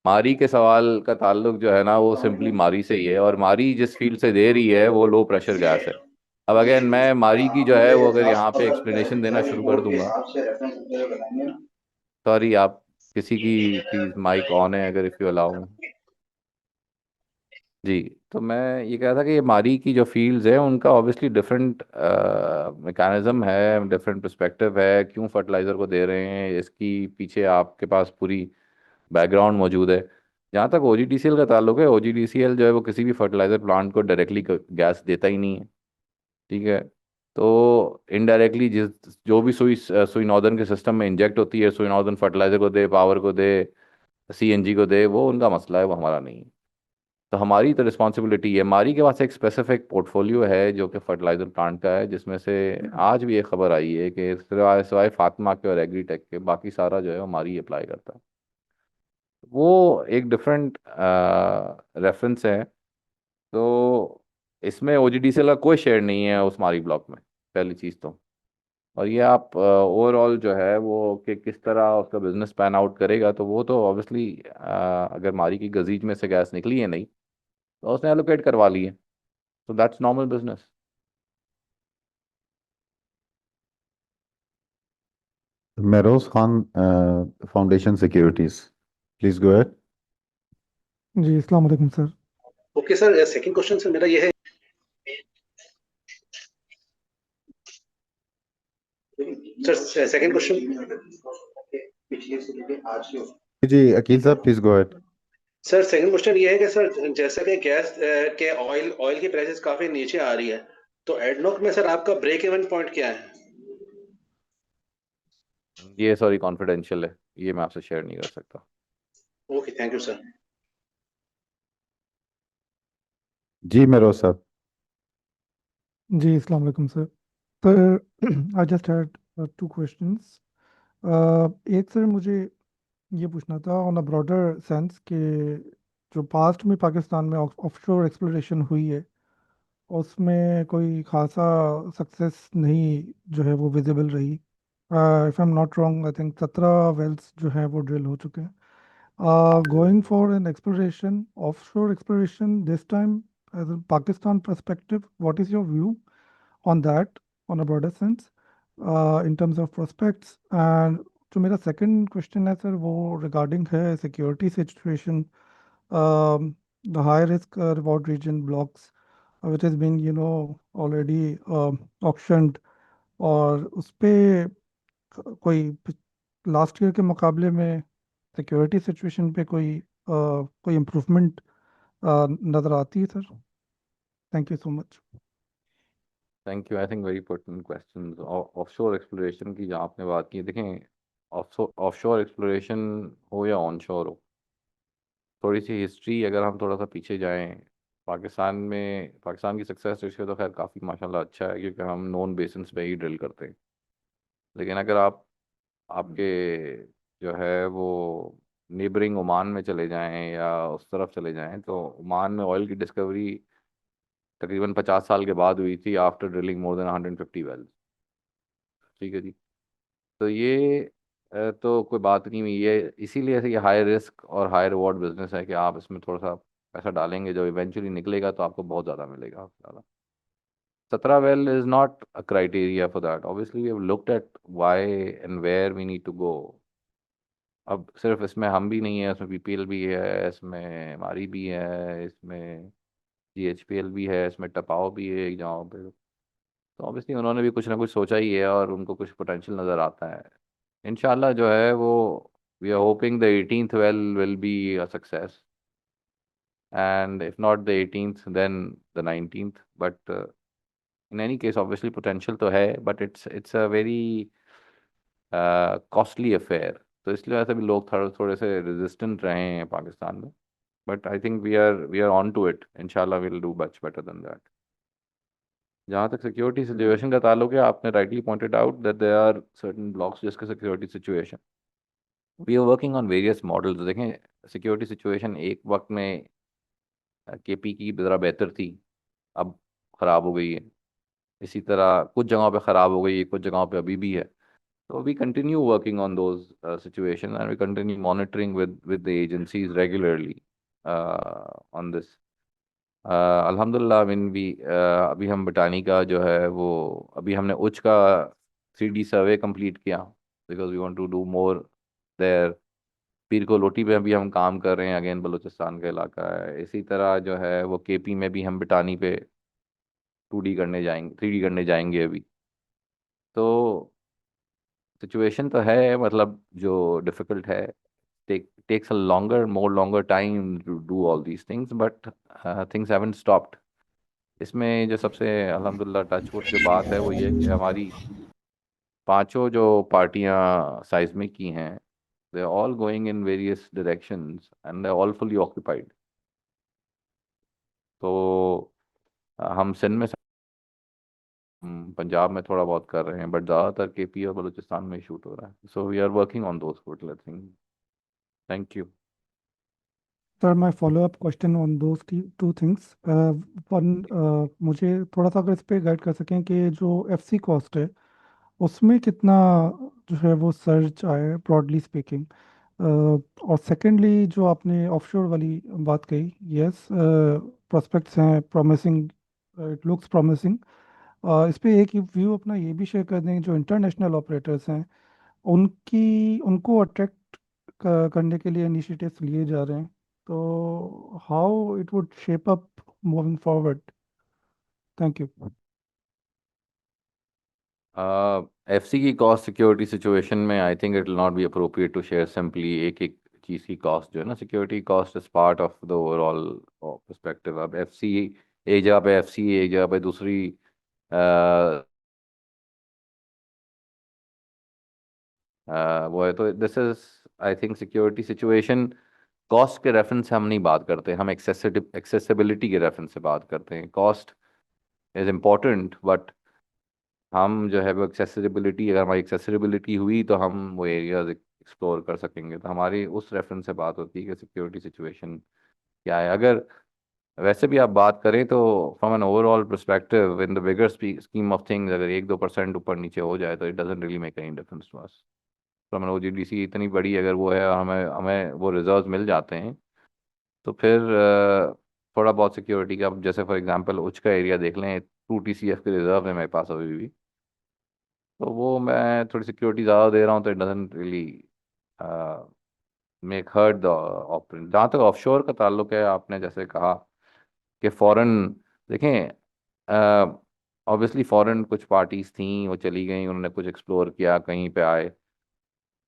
मारी के सवाल का ताल्लुक जो है ना वो सिंपली मारी से ही है, और मारी जिस फील्ड से दे रही है वो लो प्रेशर गैस है। अब अगेन मैं मारी की जो है वो अगर यहाँ पे एक्सप्लेनेशन देना शुरू कर दूंगा, सॉरी आप किसी की प्लीज माइक ऑन है अगर इफ़ यू अलाउ। जी, तो मैं ये कह रहा था कि ये मारी की जो फील्ड्स है उनका ऑब्वियसली डिफरेंट मैकेनिज्म है, डिफरेंट पर्सपेक्टिव है क्यों फर्टिलाइज़र को दे रहे हैं, इसकी पीछे आपके पास पूरी बैकग्राउंड मौजूद है। जहाँ तक ओजीडीसीएल का ताल्लुक है, ओजीडीसीएल जो है वो किसी भी फर्टिलाइज़र प्लांट को डायरेक्टली गैस देता ही नहीं है, ठीक है। तो इनडायरेक्टली जो भी सुई नॉर्दर्न के सिस्टम में इंजेक्ट होती है, सुई नॉर्दर्न फर्टिलाइज़र को दे, पावर को दे, सीएनजी को दे, वो उनका मसला है, वो हमारा नहीं है। तो हमारी तो रिस्पॉन्सिबिलिटी है। मारी के पास एक स्पेसिफिक पोर्टफोलियो है जो कि फर्टिलाइजर प्लांट का है, जिसमें से आज भी एक खबर आई है कि सिवाय सिवाय फातिमा के और एग्रीटेक के बाकी सारा जो है वो मारी अप्लाई करता है। वो एक डिफरेंट रेफरेंस है। तो इसमें ओजीडीसीएल का कोई शेयर नहीं है उस मारी ब्लॉक में, पहली चीज़ तो। और ये आप ओवरऑल जो है वो कि किस तरह उसका बिजनेस पैन आउट करेगा, तो वो तो ऑब्वियसली अगर मारी की गजीज में से गैस निकली है नहीं तो उसने एलोकेट करवा ली है, तो that's normal business. Meroz Khan, Foundation Securities. Please go ahead. जी अस्सलाम वालेकुम sir. Okay sir, second question sir मेरा ये है सर, सेकंड क्वेश्चन जी अकील साहब, please go ahead. Sir second question ये है कि सर जैसा कि गैस के ऑयल की प्राइसेस काफी नीचे आ रही है, तो एडनॉक में सर आपका ब्रेक इवन पॉइंट क्या है? ये सॉरी कॉन्फिडेंशियल है, ये मैं आपसे शेयर नहीं कर सकता। Okay, thank you sir. जी मेरोज साहब। जी अस्सलाम वालेकुम sir. Sir I just had two questions. एक सर मुझे ये पूछना था ऑन अ ब्रॉडर सेंस कि जो पास्ट में पाकिस्तान में ऑफशोर एक्सप्लोरेशन हुई है उसमें कोई खासा सक्सेस नहीं जो है वो विजिबल रही। If I am not wrong, I think 17 wells जो है वो ड्रिल हो चुके हैं। Going for an exploration, offshore exploration this time, as a Pakistan perspective, what is your view on that, on a broader sense, in terms of prospects? And जो मेरा second question है sir वो regarding है security situation, the high risk reward region blocks, which has been already auctioned, और उस पे कोई last year के मुकाबले में सिक्योरिटी सिचुएशन पे कोई इम्प्रूवमेंट नज़र आती है sir? Thank you so much. Thank you. I think very important question. Offshore exploration की जहाँ आपने बात की, देखें ऑफशोर एक्सप्लोरेशन हो या ऑनशोर हो, थोड़ी सी हिस्ट्री अगर हम थोड़ा सा पीछे जाएं, पाकिस्तान की सक्सेस रेशियो तो खैर काफ़ी माशाल्लाह अच्छा है, क्योंकि हम नॉन बेसिन्स पे ही ड्रिल करते हैं। लेकिन अगर आपके जो है वो नेबरिंग ओमान में चले जाएं या उस तरफ चले जाएं, तो ओमान में ऑयल की डिस्कवरी तकरीबन 50 साल के बाद हुई थी, after drilling more than 150 wells. ठीक है जी। तो ये तो कोई बात नहीं हुई, ये इसीलिए ये हाई रिस्क और हाई रिवॉर्ड बिजनेस है कि आप इसमें थोड़ा सा पैसा डालेंगे, जो इवेंचुअली निकलेगा तो आपको बहुत ज़्यादा मिलेगा। 17 well is not a criteria for that. Obviously, we have looked at why and where we need to go. अब सिर्फ इसमें हम भी नहीं है, इसमें बीपीएल भी है, इसमें हमारी भी है, इसमें जीएचपीएल भी है, इसमें टपाओ भी है एक जगह पे। तो ऑब्वियसली उन्होंने भी कुछ ना कुछ सोचा ही है और उनको कुछ पोटेंशियल नज़र आता है। इंशाल्लाह जो है वो we are hoping the 18th well will be a success, and if not the 18th then the 19th, but in any case obviously potential तो है, but it's a very costly affair। तो इसलिए वैसे भी लोग थोड़े से रेजिस्टेंट रहे हैं पाकिस्तान में, but I think we are on to it. इंशाल्लाह will do much better than that. जहाँ तक सिक्योरिटी सिचुएशन का ताल्लुक है, आपने rightly pointed out that there are certain blocks जिसके security situation, we are working on various models. देखें security situation एक वक्त में केपी की ज़रा बेहतर थी, अब ख़राब हो गई है। इसी तरह कुछ जगहों पे ख़राब हो गई है, कुछ जगहों पे अभी भी है। So we continue working on those situations, and we continue monitoring with the agencies regularly on this. अल्हम्दुलिल्लाह अभी हम बटानी का जो है वो अभी हमने उच का 3D सर्वे कंप्लीट किया, because we want to do more there. Pir Koh लोटी पे अभी हम काम कर रहे हैं, अगेन बलूचिस्तान का इलाका है। इसी तरह जो है वो केपी में भी हम बटानी पे 2D करने जाएंगे, 3D करने जाएंगे अभी। तो सिचुएशन तो है, मतलब जो डिफ़िकल्ट है, takes a longer time to do all these things, but things haven't stopped। इसमें जो सबसे अल्हम्दुलिल्लाह टचवुड जो बात है वो ये कि हमारी पांचों जो पार्टियां साइस्मिक की हैं, they are all going in various directions and they are all fully occupied. तो हम सिंध में पंजाब में थोड़ा बहुत कर रहे हैं, बट ज़्यादातर केपी और बलूचिस्तान में शूट हो रहा है. So we are working on those particular thing. Thank you. Sir my follow up question on those two things. मुझे थोड़ा सा अगर इस पे गाइड कर सकें कि जो एफसी कॉस्ट है उसमें कितना जो है वो सर्च आए ब्रॉडली स्पीकिंग. और सेकेंडली जो आपने ऑफशोर वाली बात कही, यस प्रोस्पेक्ट्स हैं प्रॉमिसिंग, इट लुक्स प्रॉमिसिंग. इस पे एक व्यू अपना ये भी शेयर कर दें, जो इंटरनेशनल ऑपरेटर्स हैं उनको अट्रैक्ट करने के लिए इनिशिएटिव्स लिए जा रहे हैं, तो how it would shape up moving forward. Thank you. FC की कॉस्ट सिक्योरिटी सिचुएशन में I think it will not be appropriate to share simply एक एक चीज़ की कॉस्ट जो है ना. Security cost is part of the overall perspective. अब एफसी एक जगह पे एफसी एक जगह पे दूसरी वो है. तो this is I think security situation cost के रेफरेंस से हम नहीं बात करते, हम एक्सेसिबिलिटी के रेफरेंस से बात करते हैं. कॉस्ट इज इम्पोर्टेंट बट हम जो है वो एक्सेसिबिलिटी, अगर हमारी एक्सेसिबिलिटी हुई तो हम वो एरियाज एक्सप्लोर कर सकेंगे. तो हमारी उस रेफरेंस से बात होती है कि सिक्योरिटी सिचुएशन क्या है. अगर वैसे भी आप बात करें तो from an overall perspective in the bigger scheme of things अगर 1-2% ऊपर नीचे हो जाए तो it doesn't really make any difference to us. From an OGDC इतनी बड़ी अगर वो है, हमें हमें वो रिजर्व मिल जाते हैं तो फिर थोड़ा बहुत सिक्योरिटी का, जैसे फॉर एग्जांपल उच का एरिया देख लें, 2 TCF के रिजर्व है मेरे पास अभी भी, तो वो मैं थोड़ी सिक्योरिटी ज़्यादा दे रहा हूँ तो it doesn't really make hurt the operate. जहाँ तक ऑफशोर का ताल्लुक है, आपने जैसे कहा कि फॉरेन, देखें ऑब्वियसली फॉरेन कुछ पार्टीज थी, वो चली गई, उन्होंने कुछ एक्सप्लोर किया, कहीं पे आए.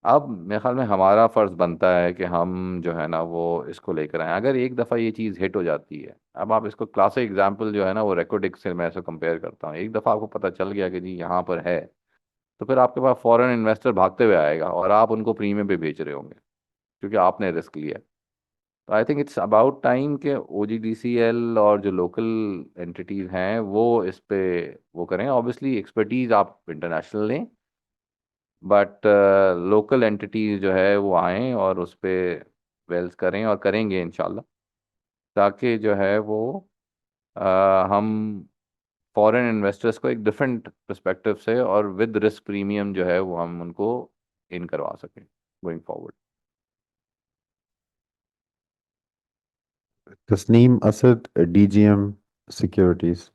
अब मेरे ख्याल में हमारा फ़र्ज़ बनता है कि हम जो है ना वो इसको लेकर आएँ. अगर एक दफ़ा ये चीज़ हिट हो जाती है, अब आप इसको क्लासिक एग्जांपल जो है ना वो रेकोडिक से मैं ऐसे कंपेयर करता हूँ. एक दफ़ा आपको पता चल गया कि जी यहाँ पर है, तो फिर आपके पास फॉरेन इन्वेस्टर भागते हुए आएगा और आप उनको प्रीमियम पे बेच रहे होंगे क्योंकि आपने रिस्क लिया. तो I think it's about time के OGDCL और जो लोकल एंटिटीज़ हैं वो इस पे वो करें. ऑब्वियसली एक्सपर्टीज़ आप इंटरनेशनल लें, बट लोकल एंटिटीज जो है वो आएँ और उस पे वेल्स करें और करेंगे इंशाल्लाह, ताकि जो है वो हम फॉरेन इन्वेस्टर्स को एक डिफरेंट पर्सपेक्टिव से और विद रिस्क प्रीमियम जो है वो हम उनको इन करवा सकें going forward. Tasneem Asad, DGM securities.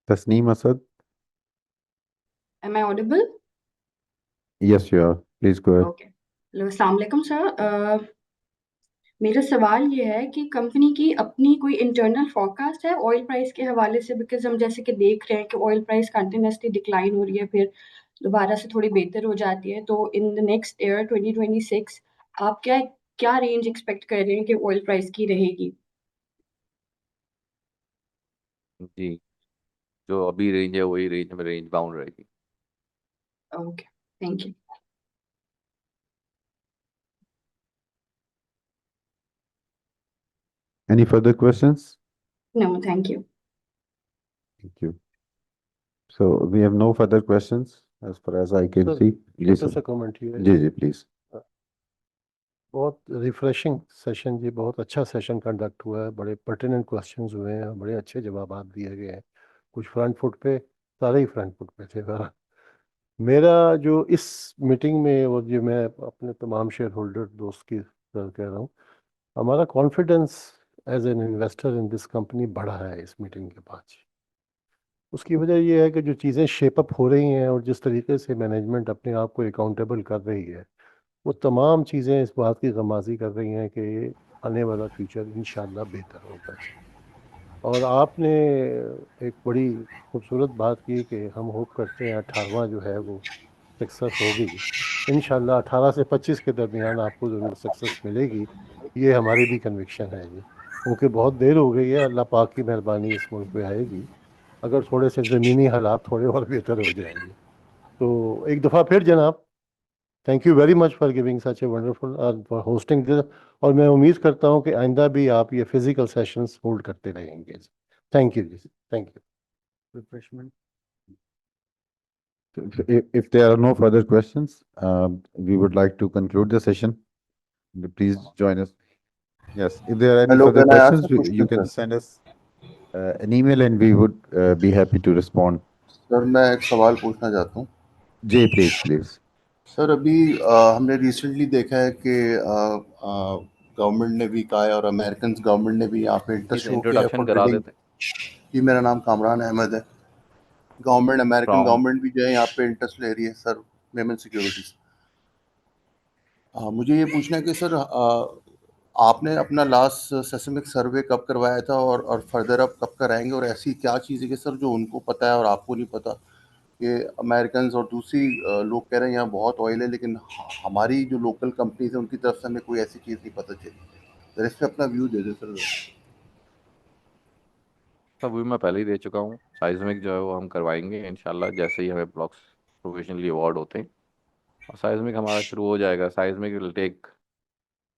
Tasneem Asad. Am I audible? Yes, you are. Please go ahead. Okay. Hello अस्सलाम वालेकुम सर. मेरा सवाल ये है कि कंपनी की अपनी कोई इंटरनल फोरकास्ट है ऑयल प्राइस के हवाले से, बिकॉज हम जैसे कि देख रहे हैं कि ऑयल प्राइस कंटिन्यूसली डिक्लाइन हो रही है, फिर दोबारा से थोड़ी बेहतर हो जाती है. तो इन द नेक्स्ट ईयर 2026 आप क्या क्या रेंज एक्सपेक्ट कर रहे हैं कि ऑयल प्राइस की रहेगी? जी, जो अभी रेंज है वही रेंज में रेंज बाउंड रहेगी. Okay, thank you. Any further questions? No, thank you. Thank you. So we have no further questions as far as I can sir see. जी छोटा सर. सा कमेंट ये है जी जी. जी प्लीज. बहुत refreshing session जी, बहुत अच्छा session conduct हुआ है, बड़े पर्टिनेंट क्वेश्चंस हुए हैं, बड़े अच्छे जवाब दिए गए हैं. कुछ फ्रंट फुट पे, सारे ही फ्रंट फुट पे थे. मेरा जो इस मीटिंग में, और ये मैं अपने तमाम शेयर होल्डर दोस्त की तरह कह रहा हूँ, हमारा confidence as an investor in this company बढ़ा है इस मीटिंग के बाद. उसकी वजह ये है कि जो चीज़ें शेपअप हो रही हैं और जिस तरीके से मैनेजमेंट अपने आप को अकाउंटेबल कर रही है, वो तमाम चीज़ें इस बात की गमाजी कर रही हैं कि आने वाला फ्यूचर इंशाल्लाह बेहतर होगा. और आपने एक बड़ी खूबसूरत बात की कि हम होप करते हैं 18वां जो है वो सक्सेस होगी. इंशाल्लाह 18 से 25 के दरमियान आपको ज़रूर सक्सेस मिलेगी, ये हमारी भी कन्विक्शन है जी. क्योंकि बहुत देर हो गई है, अल्लाह पाक की मेहरबानी इस मुल्क पे आएगी अगर थोड़े से ज़मीनी हालात थोड़े और बेहतर हो जाएंगे. तो एक दफ़ा फिर जनाब, thank you very much for giving such a wonderful for hosting this, और मैं उम्मीद करता हूँ कि आइंदा भी आप ये फिजिकल सेशंस होल्ड करते रहेंगे। थैंक यू जी, thank you. Refreshment. If there are no further questions, we would like to conclude the session. Please join us. Yes, if there are any Hello, further can I ask questions, a you question, can sir? send us an email and we would be happy to respond. Sir मैं एक सवाल पूछना चाहता हूँ। Jay, please, please. Sir अभी हमने recently देखा है कि गवर्नमेंट ने भी कहा है और अमेरिकन गवर्नमेंट ने भी यहाँ पे इंटरेस्ट शो किया है इंट्रोडक्शन फॉर करा ड्रिलिंग। देते जी, मेरा नाम कामरान अहमद है। गवर्नमेंट अमेरिकन फ्रॉम गवर्नमेंट भी जो है यहाँ पे इंटरेस्ट ले रही है सर, मेमन सिक्योरिटीज। मुझे ये पूछना है कि सर आपने अपना लास्ट सेस्मिक सर्वे कब करवाया था और फर्दर अब कब कराएंगे, और ऐसी क्या चीज़ है कि सर जो उनको पता है और आपको नहीं पता, कि अमेरिकन और दूसरी लोग कह रहे हैं यहाँ बहुत ऑयल है, लेकिन हमारी जो लोकल कंपनीज है उनकी तरफ से हमें कोई ऐसी चीज़ नहीं पता चली। तो इस पर अपना व्यू दे दे सर। सब भी मैं पहले ही दे चुका हूँ। साइज्मिक जो है वो हम करवाएंगे इंशाल्लाह, जैसे ही हमें ब्लॉक्स प्रोविजनली अवार्ड होते हैं। और साइज्मिक हमारा शुरू हो जाएगा। Seismic will take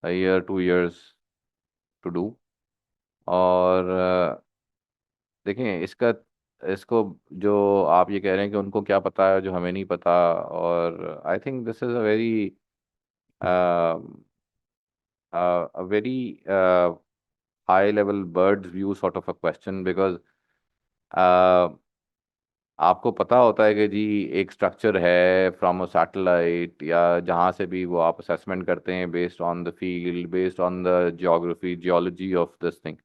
a year 2 years to do। और देखें इसको जो आप ये कह रहे हैं कि उनको क्या पता है जो हमें नहीं पता, और I think this is a very high level bird's view sort of a question, because आपको पता होता है कि जी एक स्ट्रक्चर है फ्रॉम अ सैटेलाइट या जहाँ से भी वो आप असेसमेंट करते हैं based on the field, based on the geography geology of this thing.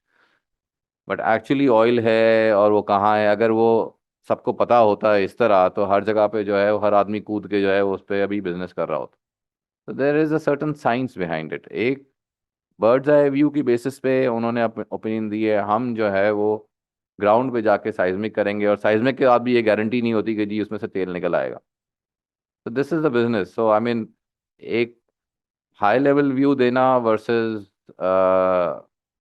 But actually oil है और वो कहाँ है, अगर वो सबको पता होता है इस तरह, तो हर जगह पे जो है वो हर आदमी कूद के जो है उस पर अभी बिजनेस कर रहा होता। तो there is a certain science behind it. एक बर्ड्स आई व्यू की बेसिस पे उन्होंने ओपिनियन दी है। हम जो है वो ग्राउंड पे जाके साइज्मिक करेंगे, और साइज्मिक के बाद भी ये गारंटी नहीं होती कि जी उसमें से तेल निकल आएगा। तो this is the business. So I mean एक हाई लेवल व्यू देना वर्सेस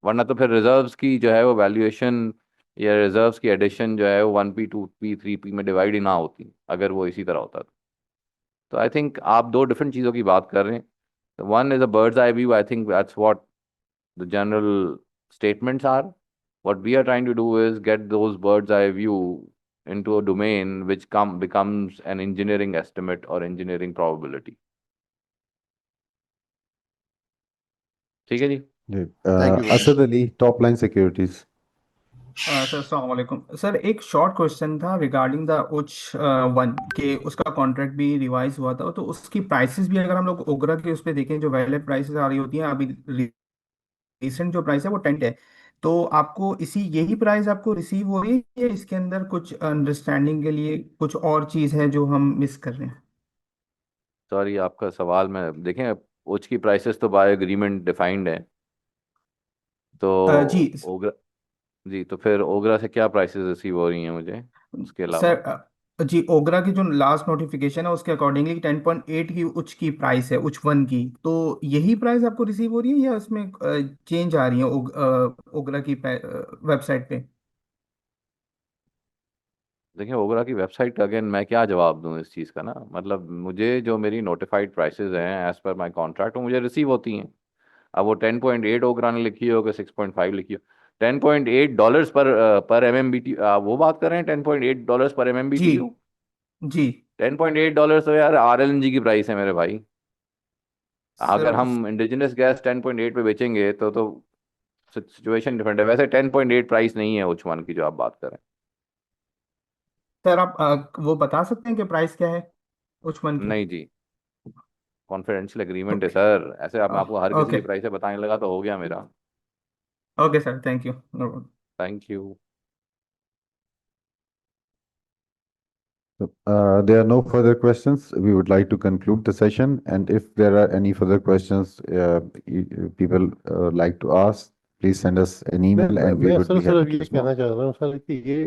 वरना तो फिर रिजर्व्स की जो है वो वैल्यूएशन या रिजर्व्स की एडिशन जो है वो 1P 2P 3P में डिवाइड ही ना होती अगर वो इसी तरह होता। तो आई थिंक आप दो डिफरेंट चीज़ों की बात कर रहे हैं। One is a bird's eye view, I think that's what the general statements are. What we are trying to do is get those bird's eye view into a domain which becomes an engineering estimate or engineering probability. ठीक है जी। Asad Ali, Top Line Securities. Sir अस्सलाम वालेकुम sir, एक short question था regarding the उच one के उसका contract भी रिवाइज हुआ था, तो उसकी प्राइसेस भी अगर हम लोग ओगरा के उस पर देखें जो वैलिड प्राइसेस आ रही होती हैं अभी, रिसेंट जो प्राइस है वो 10 है, तो आपको यही प्राइस आपको रिसीव हो रही है या इसके अंदर कुछ अंडरस्टैंडिंग के लिए कुछ और चीज़ है जो हम मिस कर रहे हैं? सॉरी, आपका सवाल में देखें, उच की प्राइसेस तो बाय एग्रीमेंट डिफाइंड है। तो जी ओगरा जी, तो फिर ओगरा से क्या प्राइसेस रिसीव हो रही हैं मुझे उसके अलावा? सर जी, ओगरा की जो लास्ट नोटिफिकेशन है उसके अकॉर्डिंगली 10.8 की उच की प्राइस है, उच वन की, तो यही प्राइस आपको रिसीव हो रही है या उसमें चेंज आ रही है ओगरा की वेबसाइट पे? देखिए, ओगरा की वेबसाइट का अगेन मैं क्या जवाब दूं इस चीज़ का ना, मतलब मुझे जो मेरी नोटिफाइड प्राइसेस हैं एज पर माय कॉन्ट्रैक्ट वो मुझे रिसीव होती हैं। अब वो 10.8 ओगरा ने लिखी हो कि 6.5 लिखी हो, $10.8 पर MMBTU वो बात कर रहे हैं, $10.8 पर जी MMBTU। जी $10.8 तो यार RLNG की प्राइस है मेरे भाई। सर अगर हम इंडिजिनस गैस 10.8 पे बेचेंगे तो सिचुएशन डिफरेंट है। वैसे 10.8 प्राइस नहीं है उच वन की जो आप बात कर रहे सर आप वो बता सकते हैं कि प्राइस क्या है उच वन हैं। की? नहीं जी, कॉन्फिडेंशियल एग्रीमेंट है ओके सर। ऐसे आप मैं आपको हर किसी ओके की प्राइस से बताने लगा तो हो गया मेरा। Okay sir, thank you. Thank you. There are no further questions. We would like to conclude the session. And if there are any further questions people like to ask, please send us an email and we मैं would sir be सिर्फ happy to ये respond. कहना चाह रहा हूँ sir कि ये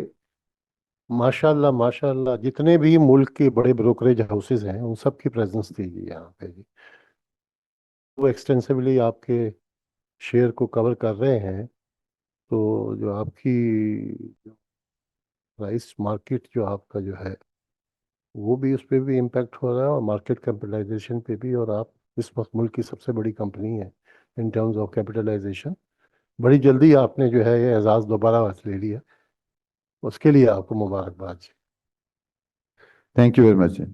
माशाल्लाह माशाल्लाह जितने भी मुल्क के बड़े ब्रोकरेज हाउसेज हैं उन सब की प्रेजेंस थी जी यहाँ पे जी। वो एक्सटेंसिवली आपके शेयर को कवर कर रहे हैं, तो जो आपकी प्राइस मार्केट जो आपका जो है वो भी, उस पर भी इम्पैक्ट हो रहा है और मार्केट कैपिटलाइजेशन पे भी। और आप इस वक्त मुल्क की सबसे बड़ी कंपनी है इन टर्म्स ऑफ कैपिटलाइजेशन। बड़ी जल्दी आपने जो है ये एजाज़ दोबारा ले लिया, उसके लिए आपको मुबारकबाद। Thank you very much.